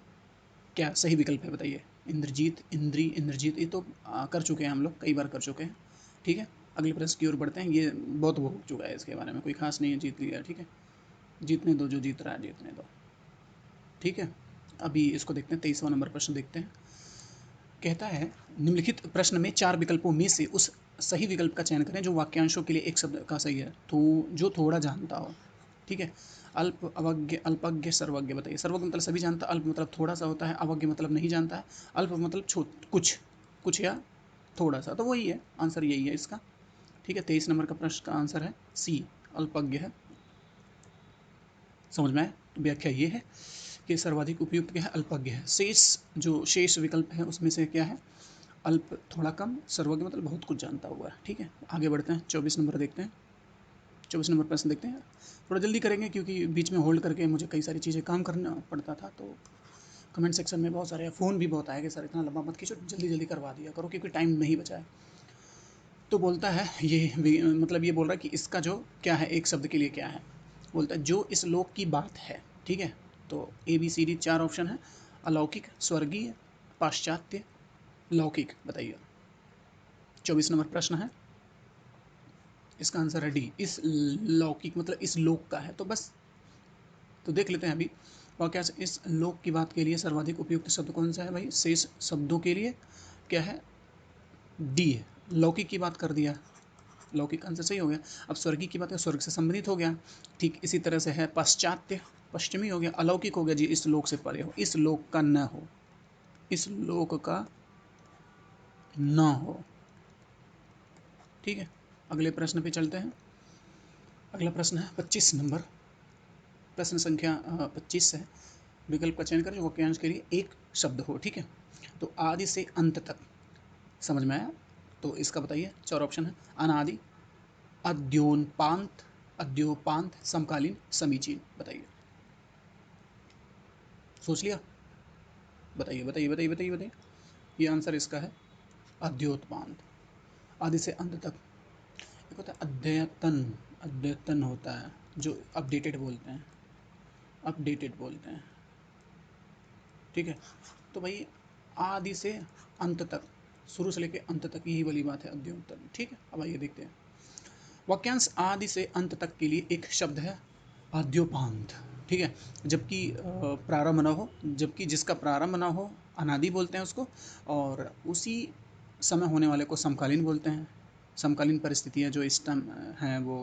क्या सही विकल्प है बताइए। इंद्रजीत, इंद्रजीत, ये तो कर चुके हैं हम लोग, कई बार कर चुके हैं। ठीक है, अगले प्रश्न की ओर बढ़ते हैं। ये बहुत वो हो चुका है, इसके बारे में कोई खास नहीं है, जीत लिया। ठीक है, जीतने दो, जो जीत रहा है जीतने दो। ठीक है, अभी इसको देखते हैं, 23वां नंबर प्रश्न देखते हैं। कहता है निम्नलिखित प्रश्न में 4 विकल्पों में से उस सही विकल्प का चयन करें जो वाक्यांशों के लिए एक शब्द का सही है, तो जो थोड़ा जानता हो। ठीक है, अल्प, अवज्ञ, अल्पज्ञ, सर्वज्ञ बताइए। सर्वज्ञ मतलब सभी जानता, अल्प मतलब थोड़ा सा होता है, अवज्ञ मतलब नहीं जानता है, अल्प मतलब कुछ कुछ या थोड़ा सा, तो वही है, आंसर यही है इसका। ठीक है, 23 नंबर का प्रश्न का आंसर है सी, अल्पज्ञ है। समझ में आया? तो व्याख्या ये है कि सर्वाधिक उपयुक्त क्या है, अल्पज्ञ है। जो शेष विकल्प है उसमें से क्या है, अल्प थोड़ा कम, सर्वज्ञ मतलब बहुत कुछ जानता हुआ है। ठीक है, आगे बढ़ते हैं, 24 नंबर देखते हैं। 24 नंबर प्रश्न देखते हैं। थोड़ा जल्दी करेंगे क्योंकि बीच में होल्ड करके मुझे कई सारी चीज़ें काम करना पड़ता था, तो कमेंट सेक्शन में बहुत सारे फ़ोन भी बहुत आए कि सर इतना लंबा मत खींचो, जल्दी जल्दी करवा दिया करो क्योंकि टाइम नहीं बचा है। तो बोलता है ये मतलब ये बोल रहा है कि इसका जो क्या है, एक शब्द के लिए क्या है, बोलता है जो इस लोक की बात है। ठीक है, तो ABCD 4 ऑप्शन है, अलौकिक, स्वर्गीय, पाश्चात्य, लौकिक बताइए। 24 नंबर प्रश्न है, इसका आंसर है डी, इस लौकिक मतलब इस लोक का है। तो बस, तो देख लेते हैं अभी वाक्य से। इस लोक की बात के लिए सर्वाधिक उपयुक्त शब्द कौन सा है भाई, शेष शब्दों के लिए क्या है, डी है। लौकिक की बात कर दिया, लौकिक आंसर सही हो गया। अब स्वर्गीय की बात है, स्वर्ग से संबंधित हो गया। ठीक इसी तरह से है पाश्चात्य, पश्चिमी हो गया। अलौकिक हो गया जी, इस लोक से परे हो, इस लोक का न हो, इस लोक का न हो। ठीक है, अगले प्रश्न पे चलते हैं। अगला प्रश्न है 25 नंबर, प्रश्न संख्या 25 है। विकल्प का चयन करें जो वाक्यांश के लिए एक शब्द हो। ठीक है, तो आदि से अंत तक, समझ में आया? तो इसका बताइए, 4 ऑप्शन है, अनादि, अद्योपांत, अद्योपांत, समकालीन, समीचीन बताइए। सोच लिया? बताइए बताइए बताइए बताइए बताइए। ये आंसर इसका है अद्योतपांत, आदि से अंत तक। एक होता है अद्यतन, अद्यतन होता है जो अपडेटेड बोलते हैं, अपडेटेड बोलते हैं। ठीक है, तो भाई आदि से अंत तक, शुरू से लेकर अंत तक, यही वाली बात है अद्योतन। ठीक है, अब आइए देखते हैं। वाक्यांश आदि से अंत तक के लिए एक शब्द है आद्योपांत। ठीक है, जबकि प्रारंभ न हो, जबकि जिसका प्रारंभ न हो अनादि बोलते हैं उसको, और उसी समय होने वाले को समकालीन बोलते हैं। समकालीन परिस्थितियाँ जो इस टाइम हैं, वो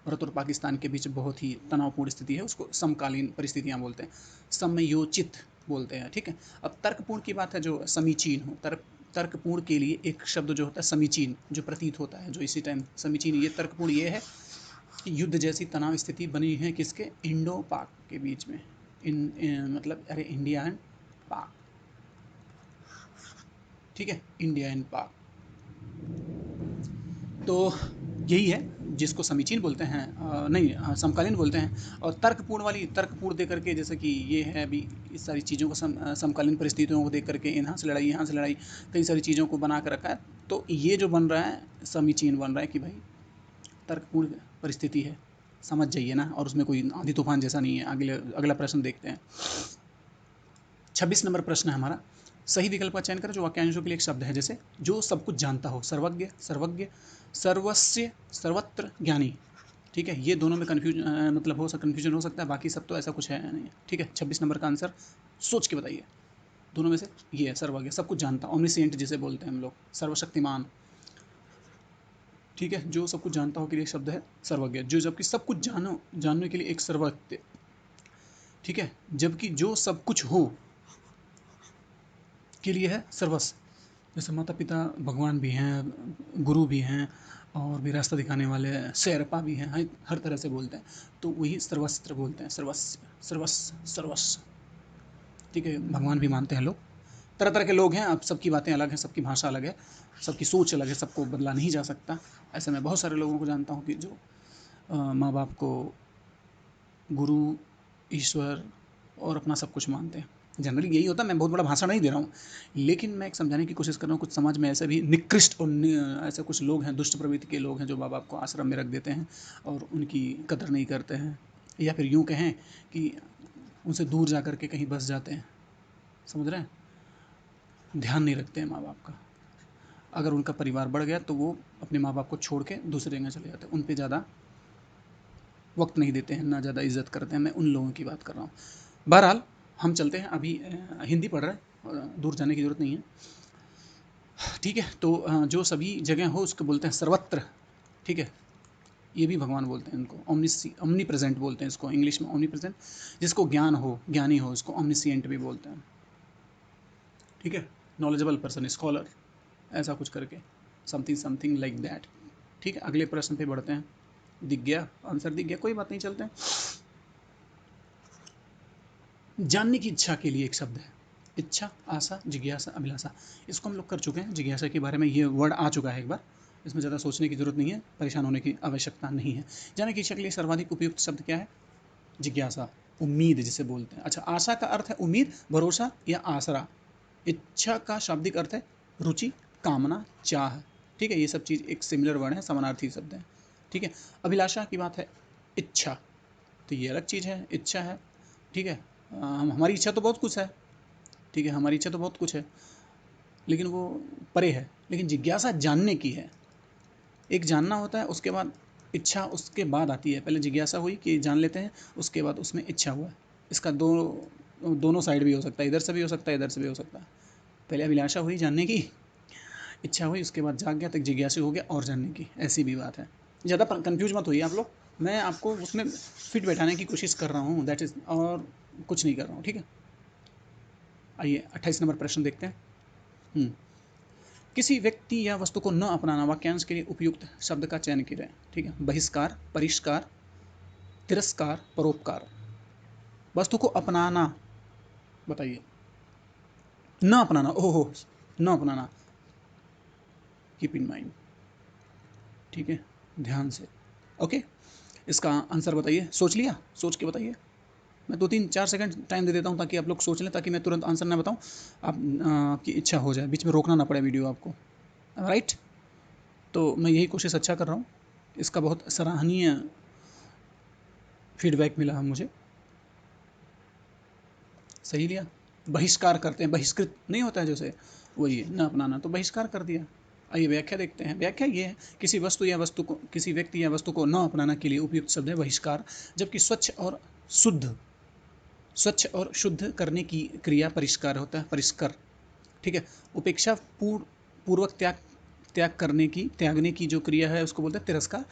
भारत और पाकिस्तान के बीच बहुत ही तनावपूर्ण स्थिति है, उसको समकालीन परिस्थितियाँ बोलते हैं, समयोचित बोलते हैं। ठीक है, अब तर्कपूर्ण की बात है, जो समीचीन हो, तर्कपूर्ण के लिए एक शब्द जो होता है समीचीन, जो प्रतीत होता है, जो इसी टाइम समीचीन, ये तर्कपूर्ण ये है कि युद्ध जैसी तनाव स्थिति बनी है किसके, इंडो पाक के बीच में। मतलब अरे इंडिया एंड पाक। ठीक है, इंडिया एंड पाक, तो यही है जिसको समीचीन बोलते हैं, नहीं समकालीन बोलते हैं। और तर्कपूर्ण वाली, तर्कपूर्ण दे करके, जैसे कि ये है अभी, इस सारी चीज़ों को समकालीन परिस्थितियों को देख करके यहाँ से लड़ाई, यहाँ से लड़ाई, कई सारी चीज़ों को बना कर रखा है। तो ये जो बन रहा है समीचीन बन रहा है कि भाई तर्कपूर्ण परिस्थिति है, समझ जाइए ना, और उसमें कोई आंधी तूफान जैसा नहीं है। अगला प्रश्न देखते हैं। 26 नंबर प्रश्न है हमारा, सही विकल्प का चयन करें जो वाक्यांशों के लिए एक शब्द है, जैसे जो सब कुछ जानता हो, सर्वज्ञ, सर्वज्ञ, सर्वस्य, सर्वत्र ज्ञानी। ठीक है, ये दोनों में मतलब कन्फ्यूजन हो सकता है, बाकी सब तो ऐसा कुछ है नहीं। ठीक है, 26 नंबर का आंसर सोच के बताइए, दोनों में से ये है सर्वज्ञ, सब कुछ जानता, ओमनिसेंट जिसे बोलते हैं हम लोग, सर्वशक्तिमान। ठीक है, जो सब कुछ जानता हो के लिए एक शब्द है सर्वज्ञ, जो जबकि सब कुछ जानने के लिए एक सर्वज्ञ। ठीक है, जबकि जो सब कुछ हो के लिए है सर्वस्व। जैसे माता पिता भगवान भी हैं, गुरु भी हैं, और भी रास्ता दिखाने वाले शेरपा भी हैं, हर तरह से बोलते हैं, तो वही सर्वस्त्र बोलते हैं, सर्वस्व, सर्वस्व, सर्वस्व। ठीक है, भगवान भी मानते हैं लोग, तरह तरह के लोग हैं, अब सबकी बातें अलग हैं, सबकी भाषा अलग है, सबकी सोच अलग है, सबको बदला नहीं जा सकता। ऐसे मैं बहुत सारे लोगों को जानता हूँ कि जो माँ बाप को गुरु, ईश्वर और अपना सब कुछ मानते हैं। जनरली यही होता है, मैं बहुत बड़ा भाषण नहीं दे रहा हूँ, लेकिन मैं एक समझाने की कोशिश कर रहा हूँ कुछ समाज में ऐसे भी निकृष्ट और ऐसे कुछ लोग हैं, दुष्ट प्रवृत्ति के लोग हैं जो माँ बाप को आश्रम में रख देते हैं और उनकी कदर नहीं करते हैं, या फिर यूँ कहें कि उनसे दूर जा कर के कहीं बस जाते हैं, समझ रहे हैं, ध्यान नहीं रखते हैं माँ बाप का। अगर उनका परिवार बढ़ गया तो वो अपने माँ बाप को छोड़ के दूसरे जगह चले जाते हैं, उन पर ज़्यादा वक्त नहीं देते हैं, ना ज़्यादा इज्जत करते हैं, मैं उन लोगों की बात कर रहा हूँ। बहरहाल हम चलते हैं, अभी हिंदी पढ़ रहे हैं, दूर जाने की ज़रूरत नहीं है, ठीक है। तो जो सभी जगह हो उसको बोलते हैं सर्वत्र, ठीक है। ये भी भगवान बोलते हैं इनको, ओमनी प्रेजेंट बोलते हैं इसको, इंग्लिश में ओमनी प्रेजेंट। जिसको ज्ञान हो, ज्ञानी हो, उसको ओमनिसिएंट भी बोलते हैं, ठीक है। नॉलेजेबल पर्सन, स्कॉलर, ऐसा कुछ करके, समथिंग समथिंग लाइक दैट, ठीक है। अगले प्रश्न पे बढ़ते हैं। दिख गया आंसर, दिख गया, कोई बात नहीं, चलते हैं। जानने की इच्छा के लिए एक शब्द है, इच्छा, आशा, जिज्ञासा, अभिलाषा। इसको हम लोग कर चुके हैं, जिज्ञासा के बारे में ये वर्ड आ चुका है एक बार, इसमें ज़्यादा सोचने की जरूरत नहीं है, परेशान होने की आवश्यकता नहीं है। जानने की इच्छा के लिए सर्वाधिक उपयुक्त शब्द क्या है? जिज्ञासा, उम्मीद जिसे बोलते हैं। अच्छा, आशा का अर्थ है उम्मीद, भरोसा या आसरा। इच्छा का शाब्दिक अर्थ है रुचि, कामना, चाह, ठीक है। ये सब चीज़ एक सिमिलर वर्ड है, समानार्थी शब्द है, ठीक है। अभिलाषा की बात है इच्छा, तो ये अलग चीज़ है, इच्छा है, ठीक है। हमारी इच्छा तो बहुत कुछ है, ठीक है, हमारी इच्छा तो बहुत कुछ है, लेकिन वो परे है। लेकिन जिज्ञासा जानने की है, एक जानना होता है, उसके बाद इच्छा उसके बाद आती है। पहले जिज्ञासा हुई कि जान लेते हैं, उसके बाद उसमें इच्छा हुआ। इसका दोनों साइड भी हो सकता है, इधर से भी हो सकता है, इधर से भी हो सकता है। पहले अभिलाषा हुई जानने की, इच्छा हुई, उसके बाद जाग गया, तक जिज्ञासा हो गया और जानने की, ऐसी भी बात है। ज़्यादा कन्फ्यूज मत होइए आप लोग, मैं आपको उसमें फिट बैठाने की कोशिश कर रहा हूँ, दैट इज़, और कुछ नहीं कर रहा हूँ, ठीक है। आइए 28 नंबर प्रश्न देखते हैं। किसी व्यक्ति या वस्तु को न अपनाना, वाक्यांश के लिए उपयुक्त शब्द का चयन करें, ठीक है। बहिष्कार, परिष्कार, तिरस्कार, परोपकार। वस्तु को अपनाना, बताइए। न अपनाना, ओहो, न अपनाना, कीप इन माइंड, ठीक है, ध्यान से, ओके। इसका आंसर बताइए, सोच लिया? सोच के बताइए, मैं 2-3-4 सेकंड टाइम दे देता हूँ ताकि आप लोग सोच लें, ताकि मैं तुरंत आंसर ना बताऊँ, आपकी इच्छा हो जाए, बीच में रोकना ना पड़े वीडियो आपको, राइट। तो मैं यही कोशिश अच्छा कर रहा हूँ, इसका बहुत सराहनीय फीडबैक मिला मुझे, सही लिया। बहिष्कार करते हैं, बहिष्कृत नहीं होता है जैसे, वही है न अपनाना, तो बहिष्कार कर दिया। आइए व्याख्या देखते हैं। व्याख्या ये है, किसी वस्तु या वस्तु को, किसी व्यक्ति या वस्तु को न अपनाना के लिए उपयुक्त शब्द है बहिष्कार, जबकि स्वच्छ और शुद्ध करने की क्रिया परिष्कार होता है, परिष्कार, ठीक है। उपेक्षा पूर्वक त्याग करने की, त्यागने की जो क्रिया है उसको बोलते हैं तिरस्कार,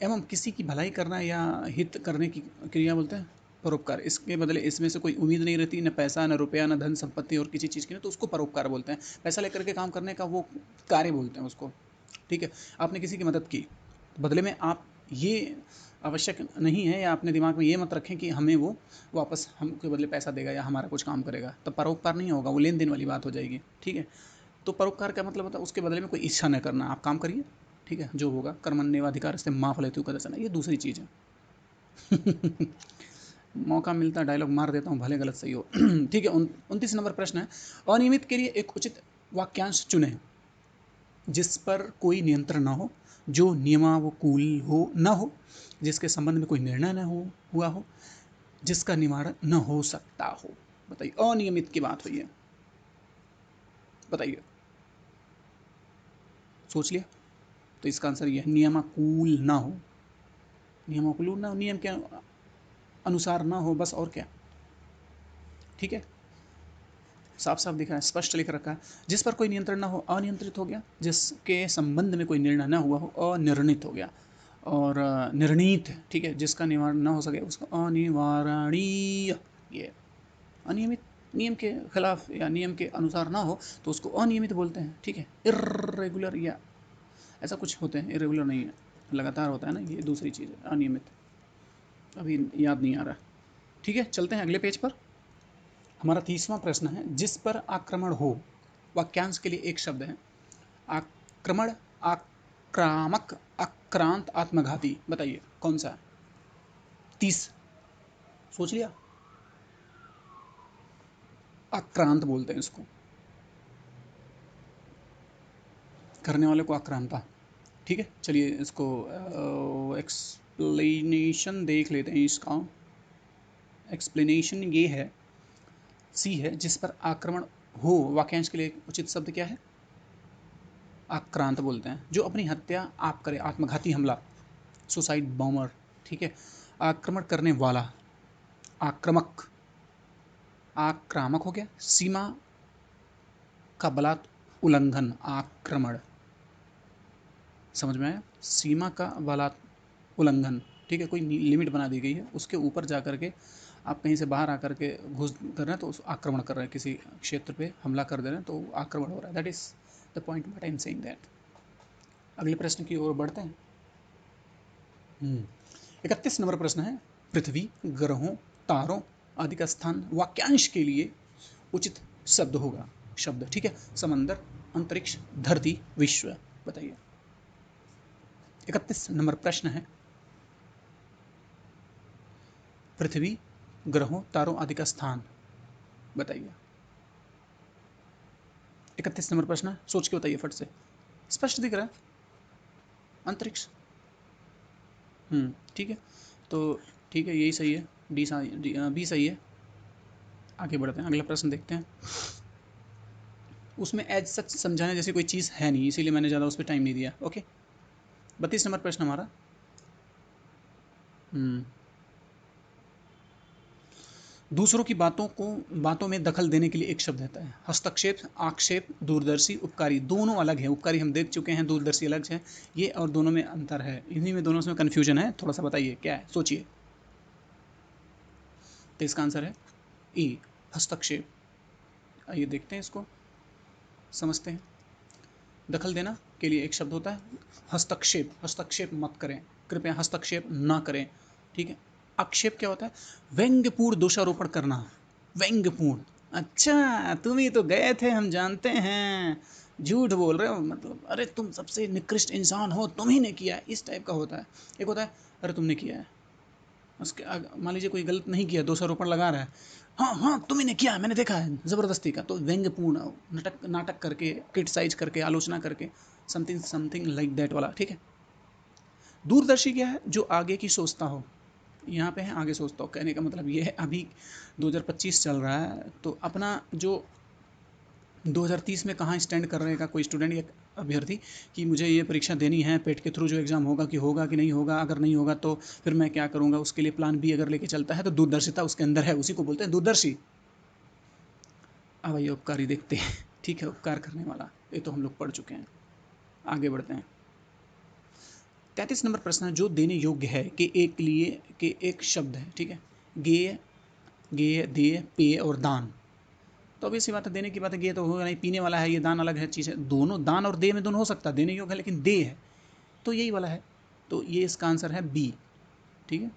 एवं किसी की भलाई करना या हित करने की क्रिया बोलते हैं परोपकार। इसके बदले इसमें से कोई उम्मीद नहीं रहती, न पैसा, न रुपया, न धन संपत्ति और किसी चीज़ की, नहीं, तो उसको परोपकार बोलते हैं। पैसा लेकर के काम करने का वो कार्य बोलते हैं उसको, ठीक है। आपने किसी की मदद की, बदले में आप ये आवश्यक नहीं है, या अपने दिमाग में ये मत रखें कि हमें वो वापस हमके बदले पैसा देगा या हमारा कुछ काम करेगा, तब परोपकार नहीं होगा, वो लेन देन वाली बात हो जाएगी, ठीक है। तो परोपकार का मतलब होता है उसके बदले में कोई इच्छा न करना, आप काम करिए, ठीक है, जो होगा कर्मण्येवाधिकार से माँ फलेतु कदाचन, ये दूसरी चीज़ है। मौका मिलता है डायलॉग मार देता हूँ, भले गलत सही हो। ठीक है, 29 नंबर प्रश्न है, अनियमित के लिए एक उचित वाक्यांश चुने जिस पर कोई नियंत्रण न हो, जो नियमानुकूल हो न हो, जिसके संबंध में कोई निर्णय न हो हुआ हो, जिसका निवारण न हो सकता हो। बताइए, अनियमित की बात हुई है, बताइए, सोच लिया? तो इसका आंसर ये है, नियमानुकूल ना हो, नियमानुकूल ना हो, नियम के अनुसार ना हो, बस, और क्या, ठीक है। साफ साफ दिखा है, स्पष्ट लिख रखा है, जिस पर कोई नियंत्रण ना हो, अनियंत्रित हो गया, जिसके संबंध में कोई निर्णय ना हुआ हो, अनिर्णित हो गया, और निर्णीत, ठीक है, जिसका निवारण ना हो सके उसका अनिवारणीय। ये अनियमित, नियम के खिलाफ या नियम के अनुसार ना हो तो उसको अनियमित बोलते हैं, ठीक है। इर्रेगुलर या ऐसा कुछ होते हैं, इरेगुलर नहीं है, लगातार होता है ना, ये दूसरी चीज़ है अनियमित, अभी याद नहीं आ रहा, ठीक है। चलते हैं अगले पेज पर। हमारा 30वां प्रश्न है, जिस पर आक्रमण हो, वाक्यांश के लिए एक शब्द है, आक्रमण, आक्रामक, आक्रांत, आत्मघाती। बताइए कौन सा है? 30, सोच लिया? आक्रांत बोलते हैं इसको, करने वाले को आक्रांता। ठीक है, चलिए इसको एक्सप्लेनेशन देख लेते हैं इसका। एक्सप्लेनेशन ये है, सी है, जिस पर आक्रमण हो, वाक्यांश के लिए उचित शब्द क्या है? आक्रांत बोलते हैं। जो अपनी हत्या आप करे, आत्मघाती हमला, सुसाइड बॉम्बर। ठीक है, आक्रमण करने वाला, आक्रामक, आक्रामक हो गया। सीमा का बलात् उल्लंघन, आक्रमण। समझ में आया? सीमा का बलात् उल्लंघन। ठीक है, कोई लिमिट बना दी गई है, उसके ऊपर जा करके आप कहीं से बाहर आकर के घुस कर रहे हैं तो उस आक्रमण कर रहे हैं, किसी क्षेत्र पे हमला कर दे रहे हैं तो आक्रमण हो रहा है। That is the point what I am saying that. अगले प्रश्न की ओर बढ़ते हैं। 31 नंबर प्रश्न है, पृथ्वी, ग्रहों, तारों आदि का स्थान वाक्यांश के लिए उचित शब्द होगा। शब्द, ठीक है, समंदर, अंतरिक्ष, धरती, विश्व। बताइए। 31 नंबर प्रश्न है, पृथ्वी, ग्रहों, तारों आदि का स्थान बताइए। 31 नंबर प्रश्न है, सोच के बताइए फट से। स्पष्ट दिख रहा है? अंतरिक्ष। ठीक है, तो ठीक है, यही सही है। बी सही है। आगे बढ़ते हैं, अगला प्रश्न देखते हैं। उसमें एज सच समझाने जैसी कोई चीज़ है नहीं, इसीलिए मैंने ज़्यादा उस पर टाइम नहीं दिया। ओके, 32 नंबर प्रश्न हमारा। दूसरों की बातों में दखल देने के लिए एक शब्द रहता है। हस्तक्षेप, आक्षेप, दूरदर्शी, उपकारी। दोनों अलग है, उपकारी हम देख चुके हैं, दूरदर्शी अलग है। ये और दोनों में अंतर है, इन्हीं में दोनों में कन्फ्यूजन है। थोड़ा सा बताइए क्या है, सोचिए। तो इसका आंसर है ई, हस्तक्षेप। आइए देखते हैं इसको, समझते हैं। दखल देना के लिए एक शब्द होता है हस्तक्षेप। हस्तक्षेप मत करें, कृपया हस्तक्षेप ना करें। ठीक है। आक्षेप क्या होता है? व्यंग्यपूर्ण दोषारोपण करना। व्यंग्यपूर्ण, अच्छा तुम ही तो गए थे, हम जानते हैं, झूठ बोल रहे हो, मतलब अरे तुम सबसे निकृष्ट इंसान हो, तुम ही ने किया है, इस टाइप का होता है। एक होता है अरे तुमने किया है, उसके मान लीजिए कोई गलत नहीं किया, दोषारोपण लगा रहा है, हाँ हाँ तुम ही ने किया है, मैंने देखा है, ज़बरदस्ती का। तो व्यंग्यपूर्ण, नाटक नाटक करके, क्रिटिसाइज करके, आलोचना करके, समथिंग समथिंग लाइक दैट वाला। ठीक है। दूरदर्शी क्या है? जो आगे की सोचता हो। यहाँ पे है आगे सोचता हो, कहने का मतलब ये है अभी 2025 चल रहा है, तो अपना जो 2030 में कहाँ स्टैंड कर रहेगा कोई स्टूडेंट या अभ्यर्थी, कि मुझे ये परीक्षा देनी है, पेट के थ्रू जो एग्ज़ाम होगा कि नहीं होगा, अगर नहीं होगा तो फिर मैं क्या करूँगा, उसके लिए प्लान बी अगर लेके चलता है तो दूरदर्शिता उसके अंदर है, उसी को बोलते हैं दूरदर्शी। अब आइए उपकारी देखते हैं। ठीक है, उपकार करने वाला, ये तो हम लोग पढ़ चुके हैं। आगे बढ़ते हैं। 33 नंबर प्रश्न है, जो देने योग्य है कि एक लिए के एक शब्द है। ठीक है। गेय, गेय, देय, पेय और दान। तो अब सी बात है, देने की बात है, ये तो होगा नहीं, पीने वाला है, ये दान अलग है चीज़ है। दोनों दान और दे में दोनों हो सकता है, देने योग्य है लेकिन दे है, तो यही वाला है। तो ये इसका आंसर है बी। ठीक है।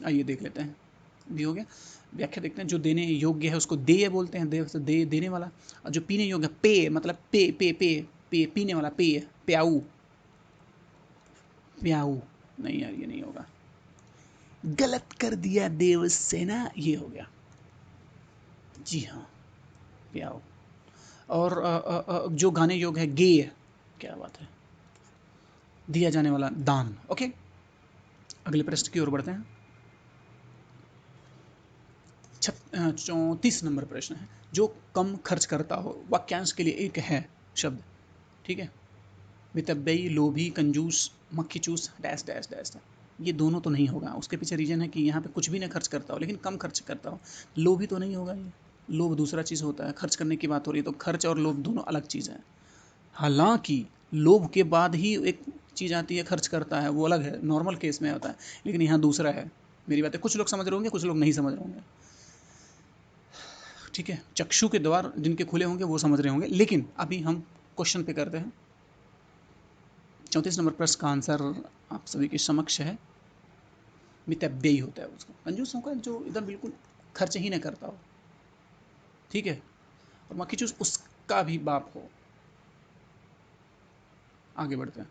आइए देख लेते हैं, बी हो गया। व्याख्या देखते हैं। जो देने योग्य है उसको देय बोलते हैं, दे देने वाला। और जो पीने योग्य, पे मतलब पे पे पे पे पीने वाला, पेय, प्याऊ। प्याऊ नहीं यार, ये नहीं होगा, गलत कर दिया देवसेना, ये हो गया। जी हाँ, प्याऊ। और जो गाने योग्य है, गेय, क्या बात है, दिया जाने वाला, दान। ओके, अगले प्रश्न की ओर बढ़ते हैं। 34 नंबर प्रश्न है, जो कम खर्च करता हो, वाक्यांश के लिए एक है शब्द। ठीक है। मितव्ययी, लोभी, कंजूस, मक्खी चूस, डैश डैश डैश। ये दोनों तो नहीं होगा, उसके पीछे रीजन है कि यहाँ पे कुछ भी ना खर्च करता हो लेकिन कम खर्च करता हो। लोभी तो नहीं होगा, ये लोभ दूसरा चीज़ होता है, खर्च करने की बात हो रही है, तो खर्च और लोभ दोनों अलग चीज़ है। हालांकि लोभ के बाद ही एक चीज़ आती है, खर्च करता है, वो अलग है, नॉर्मल केस में होता है, लेकिन यहाँ दूसरा है। मेरी बात है, कुछ लोग समझ रहे होंगे, कुछ लोग नहीं समझ रहे होंगे। ठीक है, चक्षु के द्वार जिनके खुले होंगे वो समझ रहे होंगे, लेकिन अभी हम क्वेश्चन पे करते हैं। 34 नंबर प्रश्न का आंसर आप सभी के समक्ष है, मितव्ययी होता है उसको, कंजूस होगा जो इधर बिल्कुल खर्च ही नहीं करता हो। ठीक है। और मक्खी चूस उसका भी बाप हो। आगे बढ़ते हैं।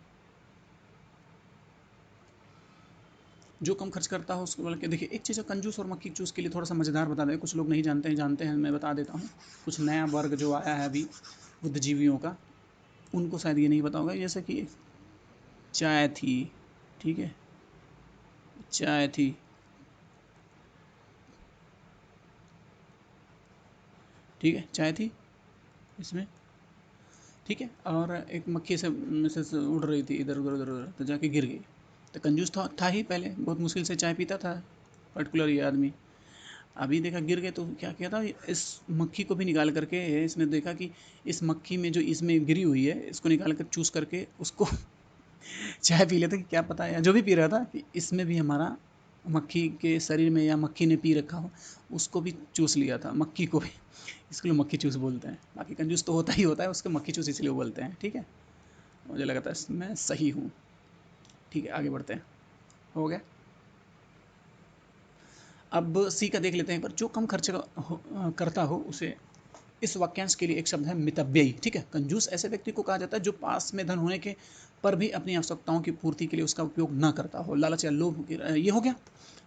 जो कम खर्च करता हो उसको बोल के देखिए। एक चीज़ है, कंजूस और मक्खी चूस के लिए थोड़ा सा मज़ेदार बता दें, कुछ लोग नहीं जानते हैं, मैं बता देता हूँ। कुछ नया वर्ग जो आया है अभी बुद्धिजीवियों का, उनको शायद ये नहीं पता होगा। जैसे कि चाय थी, ठीक है, चाय थी, ठीक है, चाय थी इसमें, ठीक है, और एक मक्खी से उड़ रही थी इधर उधर उधर उधर, तो जाके गिर गई। तो कंजूस था ही पहले, बहुत मुश्किल से चाय पीता था पर्टिकुलर ये आदमी। अभी देखा गिर गए तो क्या किया था, इस मक्खी को भी निकाल करके इसने देखा कि इस मक्खी में जो इसमें गिरी हुई है, इसको निकाल कर चूस करके उसको चाय पी लेते कि क्या पता है, जो भी पी रहा था कि इसमें भी हमारा मक्खी के शरीर में या मक्खी ने पी रखा हो, उसको भी चूस लिया था, मक्खी को भी। इसके लिए मक्खी चूस बोलते हैं। बाकी कंजूस तो होता ही होता है, उसको मक्खी चूस इसलिए बोलते हैं, ठीक है। मुझे लगता है मैं सही हूँ। ठीक है, आगे बढ़ते हैं। हो गया। अब सी का देख लेते हैं, पर जो कम खर्च करता हो उसे, इस वाक्यांश के लिए एक शब्द है मितव्ययी, ठीक है। कंजूस ऐसे व्यक्ति को कहा जाता है जो पास में धन होने के पर भी अपनी आवश्यकताओं की पूर्ति के लिए उसका उपयोग न करता हो। लालच या लोभ, ये हो गया।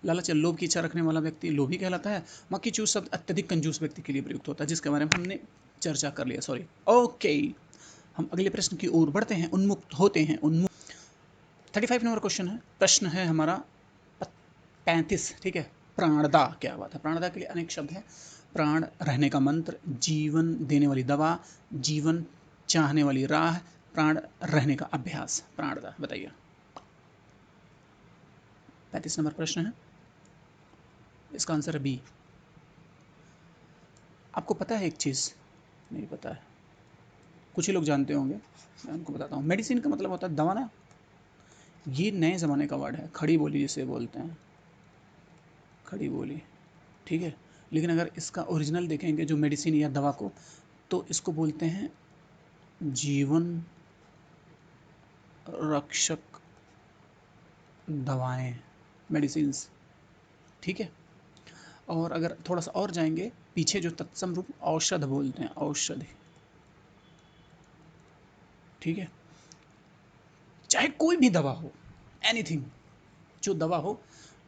लालच या लोभ की इच्छा रखने वाला व्यक्ति लोभी कहलाता है। मक्खी चूस शब्द अत्यधिक कंजूस व्यक्ति के लिए प्रयुक्त होता है, जिसके बारे में हमने चर्चा कर लिया, सॉरी। ओके, हम अगले प्रश्न की ओर बढ़ते हैं, उन्मुक्त होते हैं। 35 नंबर क्वेश्चन है, प्रश्न है हमारा 35, ठीक है। प्राणदा, क्या बात है। प्राणदा के लिए अनेक शब्द हैं। प्राण रहने का मंत्र, जीवन देने वाली दवा, जीवन चाहने वाली राह, प्राण रहने का अभ्यास। प्राणदा, बताइए। 35 नंबर प्रश्न है, इसका आंसर है बी। आपको पता है एक चीज़, नहीं पता है, कुछ ही लोग जानते होंगे, मैं उनको बताता हूँ। मेडिसिन का मतलब होता है दवा ना। ये नए ज़माने का वर्ड है, खड़ी बोली जिसे बोलते हैं, खड़ी बोली, ठीक है। लेकिन अगर इसका ओरिजिनल देखेंगे जो मेडिसिन या दवा को, तो इसको बोलते हैं जीवन रक्षक दवाएं, मेडिसिन्स, ठीक है। और अगर थोड़ा सा और जाएंगे पीछे, जो तत्सम रूप औषध बोलते हैं, औषधि, ठीक है। चाहे कोई भी दवा हो, एनीथिंग, जो दवा हो,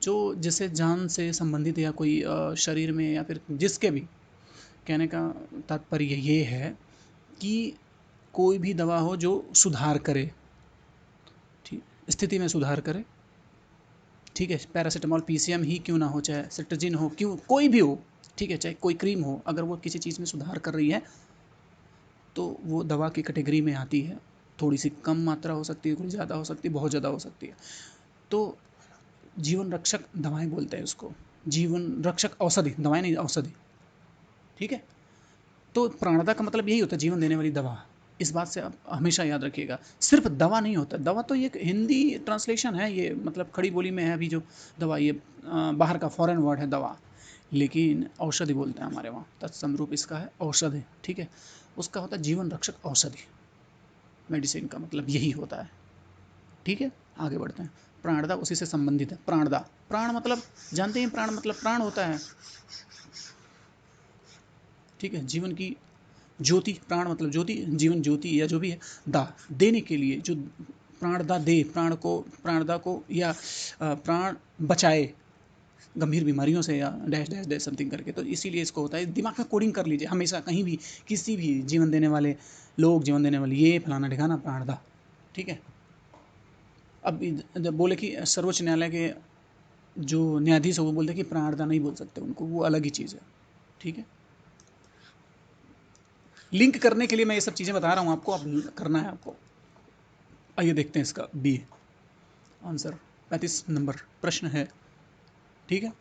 जो जैसे जान से संबंधित या कोई शरीर में या फिर जिसके भी, कहने का तात्पर्य ये है कि कोई भी दवा हो जो सुधार करे, ठीक, स्थिति में सुधार करे, ठीक है। पैरासीटामॉल पीसीएम ही क्यों ना हो, चाहे सिट्रजिन हो, क्यों कोई भी हो, ठीक है, चाहे कोई क्रीम हो, अगर वो किसी चीज़ में सुधार कर रही है तो वो दवा की कैटेगरी में आती है। थोड़ी सी कम मात्रा हो सकती है, थोड़ी ज़्यादा हो सकती है, बहुत ज़्यादा हो सकती है। तो जीवन रक्षक दवाएं बोलते हैं उसको, जीवन रक्षक औषधि, दवाएं नहीं, औषधि, ठीक है। तो प्राणदा का मतलब यही होता है, जीवन देने वाली दवा। इस बात से आप हमेशा याद रखिएगा, सिर्फ दवा नहीं होता। दवा तो ये एक हिंदी ट्रांसलेशन है, ये मतलब खड़ी बोली में है अभी जो दवा, ये बाहर का फॉरेन वर्ड है दवा, लेकिन औषधि बोलते हैं हमारे वहाँ। तत्सम रूप इसका है औषधि, ठीक है। उसका होता है जीवन रक्षक औषधि, मेडिसिन का मतलब यही होता है, ठीक है। आगे बढ़ते हैं। प्राणदा उसी से संबंधित है। प्राणदा, प्राण मतलब जानते हैं, प्राण मतलब प्राण होता है, ठीक है। जीवन की ज्योति, प्राण मतलब ज्योति, जीवन ज्योति या जो भी है। दा, देने के लिए, जो प्राणदा दे, प्राणदा को या प्राण बचाए गंभीर बीमारियों से, या डैश डैश डैश समथिंग करके। तो इसीलिए इसको होता है, दिमाग में कोडिंग कर लीजिए हमेशा, कहीं भी, किसी भी जीवन देने वाले लोग, जीवन देने वाले, ये फलाना ठिकाना प्राणदा, ठीक है। अब जब बोले कि सर्वोच्च न्यायालय के जो न्यायाधीश है वो बोलते हैं कि प्राणदा नहीं बोल सकते उनको, वो अलग ही चीज़ है, ठीक है। लिंक करने के लिए मैं ये सब चीज़ें बता रहा हूँ आपको, अब करना है आपको। आइए देखते हैं इसका बी आंसर। 35 नंबर प्रश्न है, ठीक है।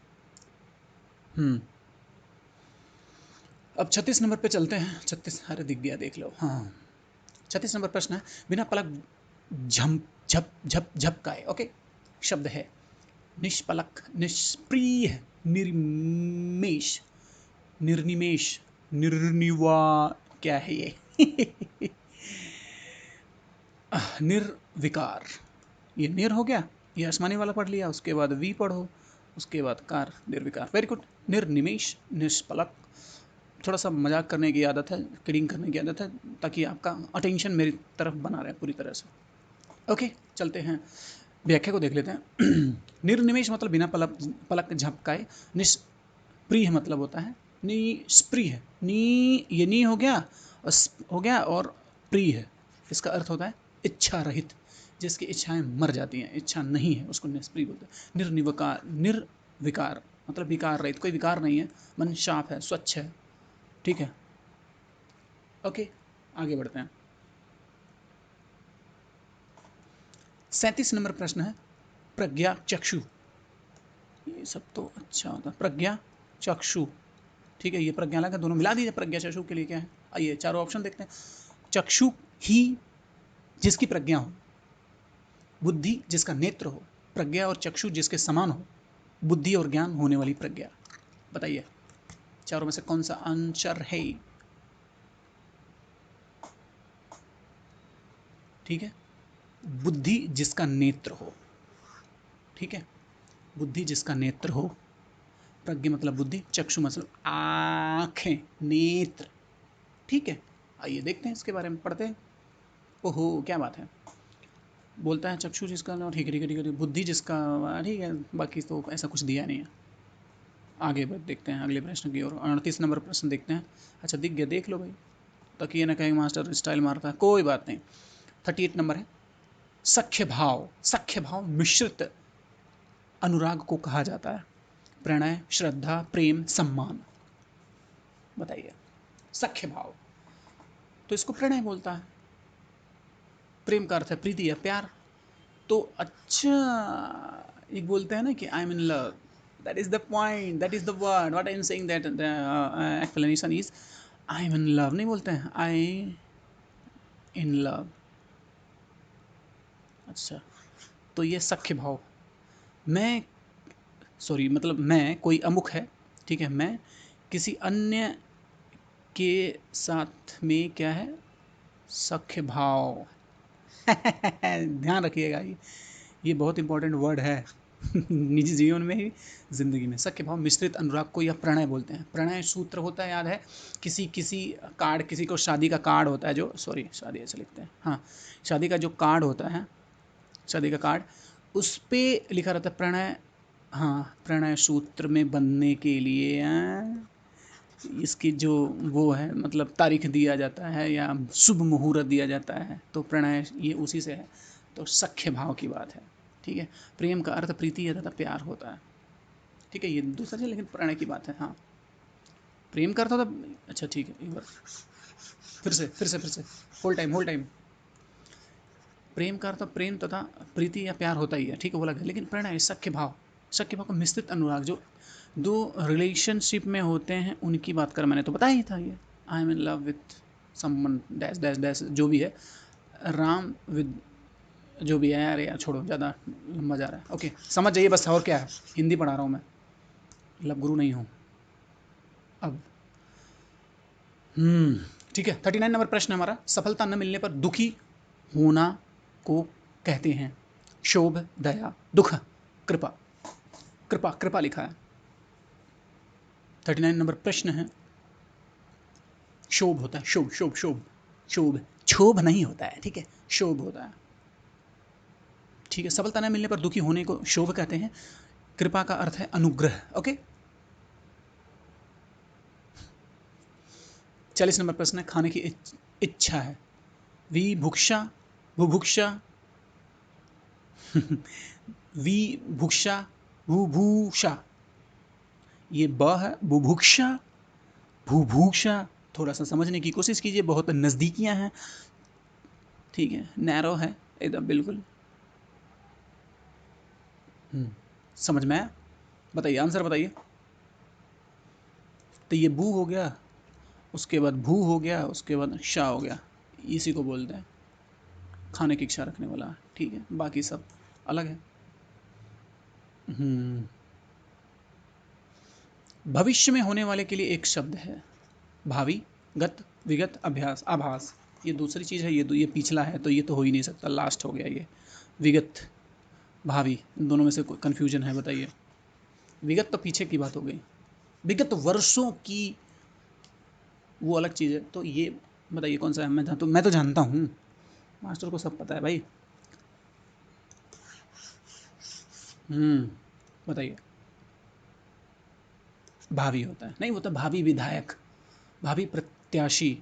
अब 36 नंबर पे चलते हैं। 36, अरे दिख गया, देख लो, हाँ। 36 नंबर प्रश्न है, बिना पलक झम झप झप झपकाए, ओके। शब्द है निष्पलक, निष्प्रिय, निर्मेश, निर्निमेश, निर्निवा, क्या है ये निर्विकार। ये निर हो गया, ये आसमानी वाला पढ़ लिया, उसके बाद वी पढ़ो, उसके बाद कार, निर्विकार, वेरी गुड। निर्निमेश, निष्पलक। थोड़ा सा मजाक करने की आदत है, किडिंग करने की आदत है, ताकि आपका अटेंशन मेरी तरफ बना रहे पूरी तरह से। ओके, चलते हैं। व्याख्या को देख लेते हैं। निर्निमेष मतलब बिना पलक पलक झपकाए। निष्प्रिय मतलब होता है निष्प्रिय। नी, ये नी हो गया हो गया और प्रिय है, इसका अर्थ होता है इच्छा रहित, जिसकी इच्छाएं मर जाती हैं, इच्छा नहीं है, उसको निष्प्रिय बोलते हैं। निर्विकार मतलब विकार रहित, कोई विकार नहीं है, मन साफ है, स्वच्छ है। ठीक है, ओके, आगे बढ़ते हैं। 37 नंबर प्रश्न है प्रज्ञा चक्षु। ये सब तो अच्छा होता है, प्रज्ञा चक्षु। ठीक है, ये प्रज्ञा लगा, दोनों मिला दीजिए, प्रज्ञा चक्षु के लिए क्या है। आइए चारों ऑप्शन देखते हैं। चक्षु ही जिसकी प्रज्ञा हो, बुद्धि जिसका नेत्र हो, प्रज्ञा और चक्षु जिसके समान हो, बुद्धि और ज्ञान होने वाली प्रज्ञा। बताइए चारों में से कौन सा आंसर है। ठीक है, बुद्धि जिसका नेत्र हो। ठीक है, बुद्धि जिसका नेत्र हो, प्रज्ञा मतलब बुद्धि, चक्षु मतलब आंखें, नेत्र। ठीक है, आइए देखते हैं इसके बारे में, पढ़ते हैं। ओहो क्या बात है, बोलता है चक्षु जिसका, ठीक है ठीक है ठीक है, बुद्धि जिसका, ठीक है, बाकी तो ऐसा कुछ दिया नहीं है। आगे बढ़ देखते हैं अगले प्रश्न की ओर। 38 नंबर प्रश्न देखते हैं। अच्छा दिख गया, देख लो भाई, ताकि ना कहीं मास्टर स्टाइल मारता है, कोई बात नहीं। 38 नंबर है सख्य भाव। सख्य भाव मिश्रित अनुराग को कहा जाता है। प्रणय, श्रद्धा, प्रेम, सम्मान। बताइए सख्य भाव, तो इसको प्रणय बोलता है। प्रेम का अर्थ है प्रीति या प्यार। तो अच्छा, एक बोलते हैं ना कि I am in love, that is the point, that is the word, what I am saying, that the explanation is I am in love, नहीं बोलते हैं आई इन लव। अच्छा, तो ये सख्य भाव, मैं, सॉरी मतलब मैं, कोई अमुक है, ठीक है, मैं किसी अन्य के साथ में क्या है, सख्य भाव। ध्यान रखिएगा, ये बहुत इंपॉर्टेंट वर्ड है। निजी जीवन में ही, जिंदगी में। सख्य भाव मिश्रित अनुराग को या प्रणय बोलते हैं। प्रणय सूत्र होता है, याद है, किसी किसी कार्ड, किसी को शादी का कार्ड होता है जो, सॉरी शादी ऐसे लिखते हैं, हाँ, शादी का जो कार्ड होता है, शादी का कार्ड, उस पर लिखा रहता है प्रणय। हाँ, प्रणय सूत्र में बंधने के लिए इसकी जो वो है, मतलब तारीख दिया जाता है या शुभ मुहूर्त दिया जाता है, तो प्रणय ये उसी से है। तो सख्य भाव की बात है। ठीक है, प्रेम का अर्थ प्रीति या तथा प्यार होता है। ठीक है, ये दूसरा है, लेकिन प्रणय की बात है। हाँ, प्रेम का अर्थ होता, अच्छा ठीक है, एक बार फिर से होल टाइम। प्रेम का अर्थ प्रेम तथा प्रीति या प्यार होता ही है, ठीक है, वो अलग है। लेकिन प्रणय सख्य भाव, सख्य भाव का मिश्रित अनुराग, जो दो रिलेशनशिप में होते हैं उनकी बात कर, मैंने तो बताया ही था ये, I am in love with someone dash dash dash, जो भी है, राम विद, जो भी है, यार छोड़ो, ज़्यादा लंबा जा रहा है। ओके समझ जाइए बस, और क्या है, हिंदी पढ़ा रहा हूँ मैं, लव गुरु नहीं हूँ अब। ठीक है, 39 नंबर प्रश्न हमारा, सफलता न मिलने पर दुखी होना को कहते हैं। शोभ, दया, दुख, कृपा। कृपा, कृपा लिखा है। 39 नंबर प्रश्न है, शोभ होता है, शोभ शोभ शोभ, शोभ, क्षोभ नहीं होता है, ठीक है, शोभ होता है। ठीक है, सफलता न मिलने पर दुखी होने को शोभ कहते हैं। कृपा का अर्थ है अनुग्रह। ओके, 40 नंबर प्रश्न है, खाने की इच्छा है। विभुक्षा, बुभुक्षा, विभुक्षा, बुभूषा, ये ब है, बुभुक्षा, भूभूषा। थोड़ा सा समझने की कोशिश कीजिए, बहुत नज़दीकियां हैं। ठीक है, नैरो है एकदम बिल्कुल। समझ में आया, बताइए आंसर बताइए। तो ये बू हो गया, उसके बाद भू हो गया, उसके बाद शाह हो गया, इसी को बोलते हैं खाने की इच्छा रखने वाला। ठीक है, बाकी सब अलग है। भविष्य में होने वाले के लिए एक शब्द है, भावी, गत, विगत, अभ्यास, आभास। ये दूसरी चीज़ है, ये पिछला है, तो ये तो हो ही नहीं सकता, लास्ट हो गया ये। विगत, भावी, इन दोनों में से कोई कन्फ्यूजन है, बताइए। विगत तो पीछे की बात हो गई, विगत वर्षों की वो अलग चीज़ है। तो ये बताइए कौन सा है। मैं तो जानता हूँ, मास्टर को सब पता है भाई। बताइए। भावी होता है, नहीं वो तो भावी विधायक, भावी प्रत्याशी।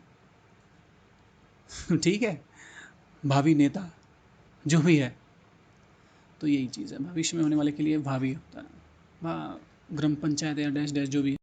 ठीक है, भावी नेता, जो भी है। तो यही चीज़ है, भविष्य में होने वाले के लिए भावी होता है। ग्राम पंचायत या डैश डैश जो भी है।